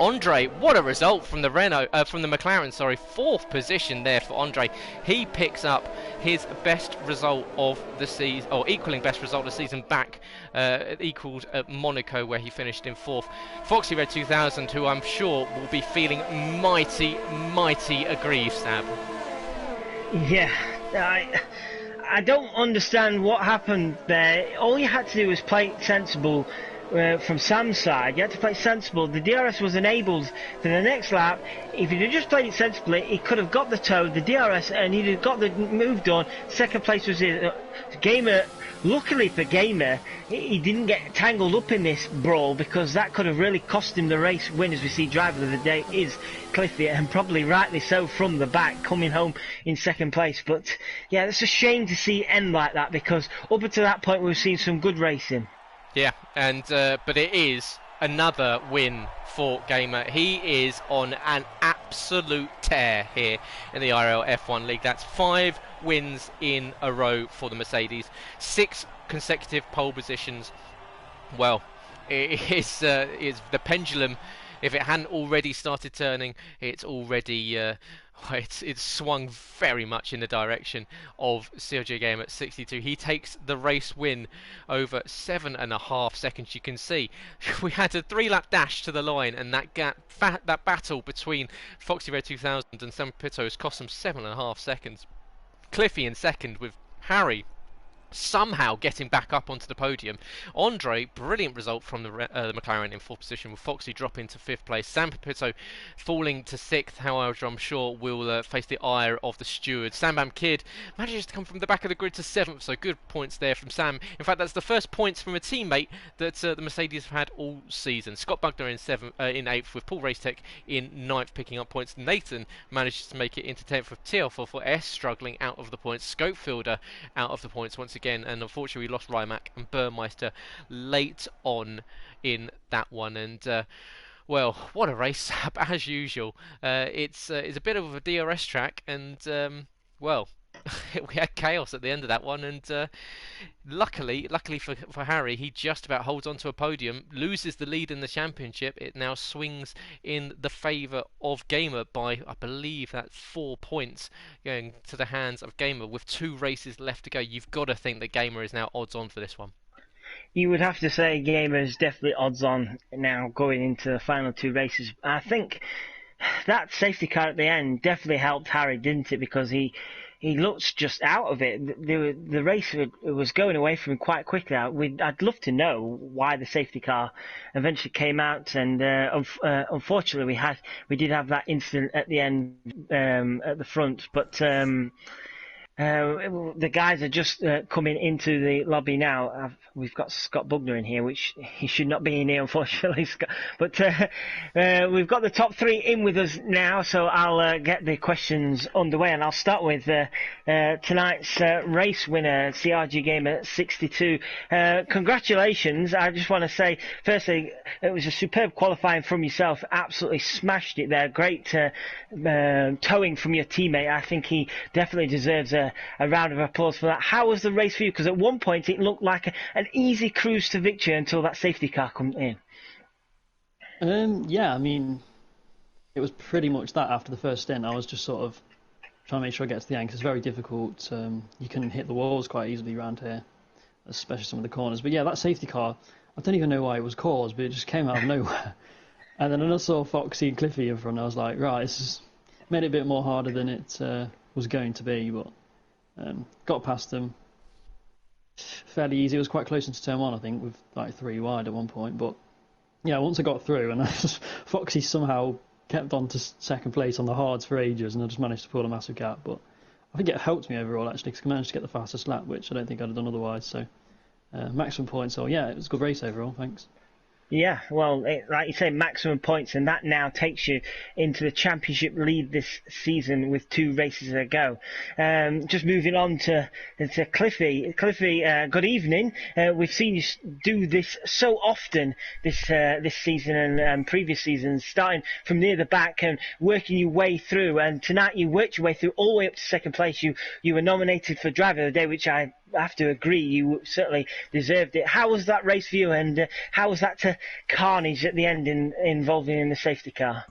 Andre, what a result from the McLaren, sorry. 4th position there for Andre. He picks up his best result of the season, or equaling best result of the season back, equalled at Monaco, where he finished in 4th. Foxy Red 2000, who I'm sure will be feeling mighty aggrieved, Sab. Yeah, I don't understand what happened there. All you had to do was play it sensible. From Sam's side, you had to play sensible. The DRS was enabled for the next lap. If he'd have just played it sensibly, he could have got the tow, the DRS, and he'd have got the move done. Second place was his. Gamer, luckily for Gamer, he didn't get tangled up in this brawl, because that could have really cost him the race win. As we see, driver of the day is Cliffy, and probably rightly so, from the back, coming home in second place. But yeah, it's a shame to see it end like that, because up until that point we've seen some good racing. Yeah, and but it is another win for Gamer. He is on an absolute tear here in the IRL F1 League. That's 5 wins in a row for the Mercedes, 6 consecutive pole positions. Well, it's the pendulum. If it hadn't already started turning, it's already it's swung very much in the direction of CRG Gamer at 62. He takes the race win over 7.5 seconds. You can see we had a 3-lap dash to the line, and that battle between Foxy Red 2000 and Sam Pito has cost them 7.5 seconds. Cliffy in second, with Harry somehow getting back up onto the podium. Andre, brilliant result from the McLaren in 4th position, with Foxy dropping to 5th place. Sam Pepito falling to 6th, however I'm sure will face the ire of the stewards. Sambam Kid manages to come from the back of the grid to 7th, so good points there from Sam. In fact, that's the first points from a teammate that the Mercedes have had all season. Scott Bugner in 8th, with Paul Racetech in 9th picking up points. Nathan manages to make it into 10th, with TL44S struggling out of the points. Scopefielder out of the points once again, and unfortunately we lost Rymac and Burmeister late on in that one. And well, what a race as usual. It's a bit of a DRS track, and well, we had chaos at the end of that one, and luckily for Harry, he just about holds on to a podium, loses the lead in the championship. It now swings in the favour of Gamer by, I believe, that's 4 points going to the hands of Gamer with 2 races left to go. You've got to think that Gamer is now odds on for this one. You would have to say Gamer is definitely odds on now going into the final 2 races. I think that safety car at the end definitely helped Harry, didn't it? Because he looked just out of it. The race was going away from him quite quickly. I'd love to know why the safety car eventually came out, and unfortunately we did have that incident at the end at the front. But the guys are just coming into the lobby now. We've got Scott Bugner in here, which he should not be in here, unfortunately, Scott. But we've got the top 3 in with us now, so I'll get the questions underway, and I'll start with tonight's race winner, CRG Gamer 62. Congratulations. I just want to say, firstly, it was a superb qualifying from yourself. Absolutely smashed it there. Great towing from your teammate. I think he definitely deserves a round of applause for that. How was the race for you? Because at one point it looked like an easy cruise to victory until that safety car come in. Yeah, I mean, it was pretty much that after the first stint. I was just sort of trying to make sure I get to the end, because it's very difficult. You can hit the walls quite easily around here, especially some of the corners. But yeah, that safety car, I don't even know why it was caused, but it just came out of nowhere. And then I saw Foxy and Cliffy in front, and I was like, right, this has made it a bit more harder than it was going to be, but got past them. fairly easy. It was quite close into turn one, I think, with like 3 wide at one point. But yeah, once I got through, and Foxy somehow kept on to second place on the hards for ages, and I just managed to pull a massive gap. But I think it helped me overall actually, because I managed to get the fastest lap, which I don't think I'd have done otherwise. So maximum points. So yeah, it was a good race overall. Thanks. Yeah, well, like you say, maximum points, and that now takes you into the championship lead this season with 2 races to go. Just moving on to Cliffy. Cliffy, good evening. We've seen you do this so often this season and previous seasons, starting from near the back and working your way through. And tonight you worked your way through all the way up to second place. You were nominated for Driver of the Day, which I have to agree, you certainly deserved it. How was that race for you, and how was that to carnage at the end involving in the safety car?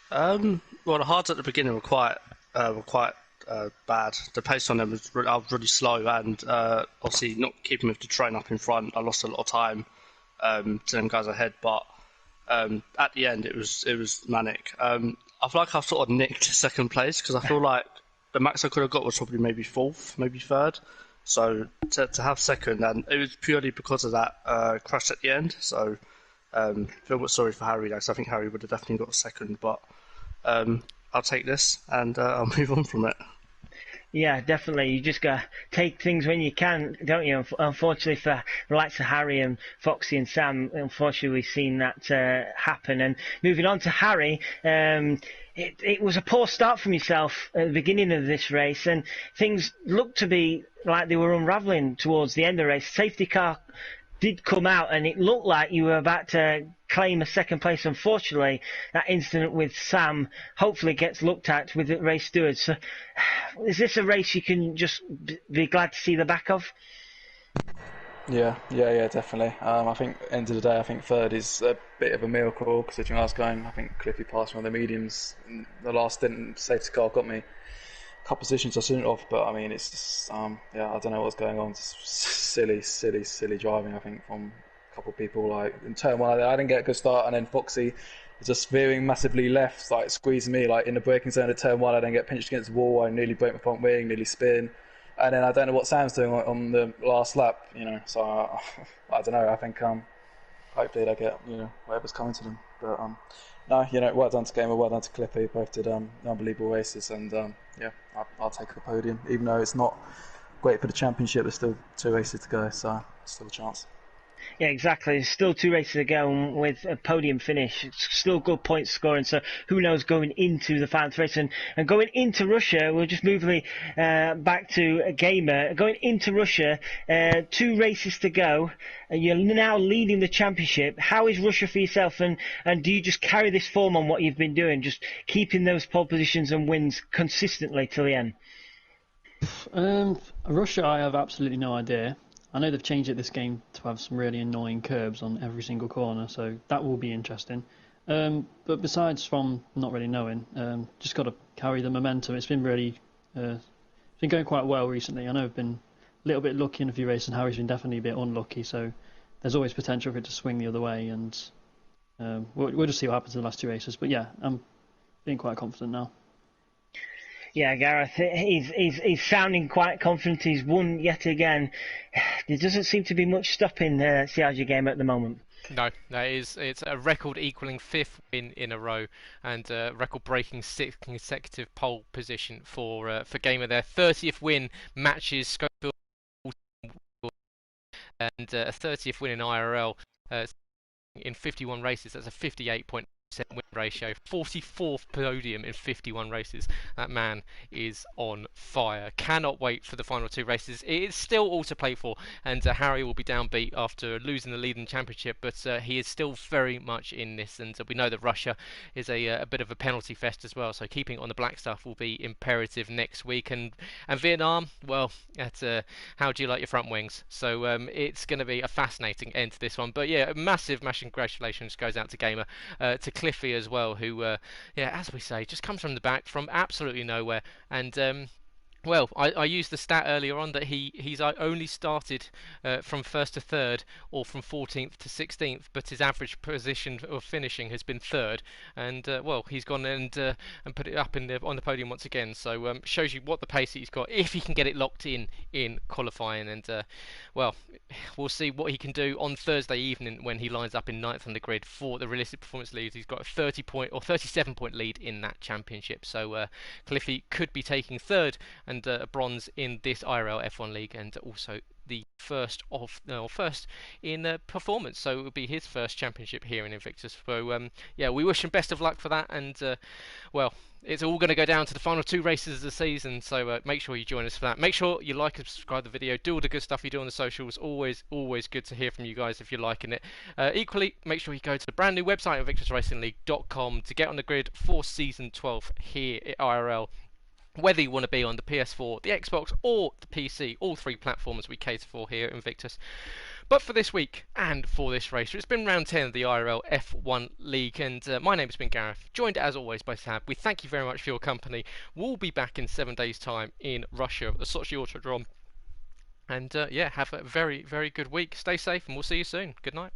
Well, the hards at the beginning were quite bad. The pace on them was I was really slow, and obviously not keeping with the train up in front, I lost a lot of time to them guys ahead. But at the end, it was manic. I feel like I've sort of nicked second place because I feel like the max I could have got was probably maybe fourth, maybe third. So to have second, and it was purely because of that crash at the end. So feel sorry for Harry, because I think Harry would have definitely got a second, but I'll take this and I'll move on from it. Yeah, definitely. You just got to take things when you can, don't you? Unfortunately for the likes of Harry and Foxy and Sam, unfortunately we've seen that happen. And moving on to Harry, it was a poor start from yourself at the beginning of this race, and things looked to be like they were unravelling towards the end of the race. Safety car did come out, and it looked like you were about to claim a second place. Unfortunately, that incident with Sam hopefully gets looked at with the race stewards. So, is this a race you can just be glad to see the back of? Yeah, definitely. I think end of the day, I think third is a bit of a miracle considering I was going. I think Cliffy passed one of the mediums. The last stint safety car got me a couple positions I shouldn't have, but I mean it's just I don't know what's going on. Just silly driving. I think from a couple of people like in turn one. I didn't get a good start, and then Foxy was just veering massively left, like squeezing me like in the braking zone at turn one. I then get pinched against the wall. I nearly break my front wing, nearly spin. And then I don't know what Sam's doing on the last lap, So I don't know. I think hopefully they get whatever's coming to them. But no, well done to Gamer, well done to Clippy. Both did unbelievable races, and I'll take the podium. Even though it's not great for the championship, there's still 2 races to go, so still a chance. Yeah, exactly. There's still 2 races to go, and with a podium finish, it's still good point scoring. So who knows going into the final race, and going into Russia, we'll just move back to Gamer. Going into Russia, 2 races to go. You're now leading the championship. How is Russia for yourself, and do you just carry this form on what you've been doing, just keeping those pole positions and wins consistently till the end? Russia, I have absolutely no idea. I know they've changed it this game to have some really annoying curbs on every single corner, so that will be interesting. But besides from not really knowing, just got to carry the momentum. It's been really, it's been going quite well recently. I know I've been a little bit lucky in a few races, and Harry's been definitely a bit unlucky. So there's always potential for it to swing the other way, and we'll just see what happens in the last 2 races. But yeah, I'm being quite confident now. Yeah, Gareth, he's sounding quite confident. He's won yet again. There doesn't seem to be much stopping CRG Game at the moment. No, it's a record equaling 5th win in a row, and record breaking 6th consecutive pole position for Gamer. Their 30th win matches Schofield, and a 30th win in IRL in 51 races. That's a 58.7% win ratio, 44th podium in 51 races. That man is on fire. Cannot wait for the final 2 races. It is still all to play for, and Harry will be downbeat after losing the lead in the championship, but he is still very much in this, and we know that Russia is a bit of a penalty fest as well, so keeping on the black stuff will be imperative next week. And Vietnam, well, that's how do you like your front wings? So it's going to be a fascinating end to this one. But yeah, massive congratulations goes out to Gamer, to Cliffy as well, who as we say, just comes from the back from absolutely nowhere, and Well, I used the stat earlier on that he's only started from first to third or from 14th to 16th, but his average position of finishing has been third, and well, he's gone and put it up on the podium once again. So shows you what the pace he's got if he can get it locked in qualifying, and well, we'll see what he can do on Thursday evening when he lines up in ninth on the grid for the Realistic Performance League. He's got a 30-point or 37-point lead in that championship, so Cliffy could be taking third and a bronze in this IRL F1 League, and also the first in performance. So it will be his first championship here in Invictus. So yeah, we wish him best of luck for that, and well, it's all going to go down to the final 2 races of the season, so make sure you join us for that. Make sure you like and subscribe to the video, do all the good stuff you do on the socials. Always good to hear from you guys if you're liking it. Equally, make sure you go to the brand new website, invictusracingleague.com, to get on the grid for Season 12 here at IRL. Whether you want to be on the PS4, the Xbox, or the PC, all 3 platforms we cater for here at Invictus. But for this week and for this race, it's been round 10 of the IRL F1 League, and my name has been Gareth, joined as always by Sab. We thank you very much for your company. We'll be back in 7 days' time in Russia at the Sochi Autodrome. And yeah, have a very good week. Stay safe, and we'll see you soon. Good night.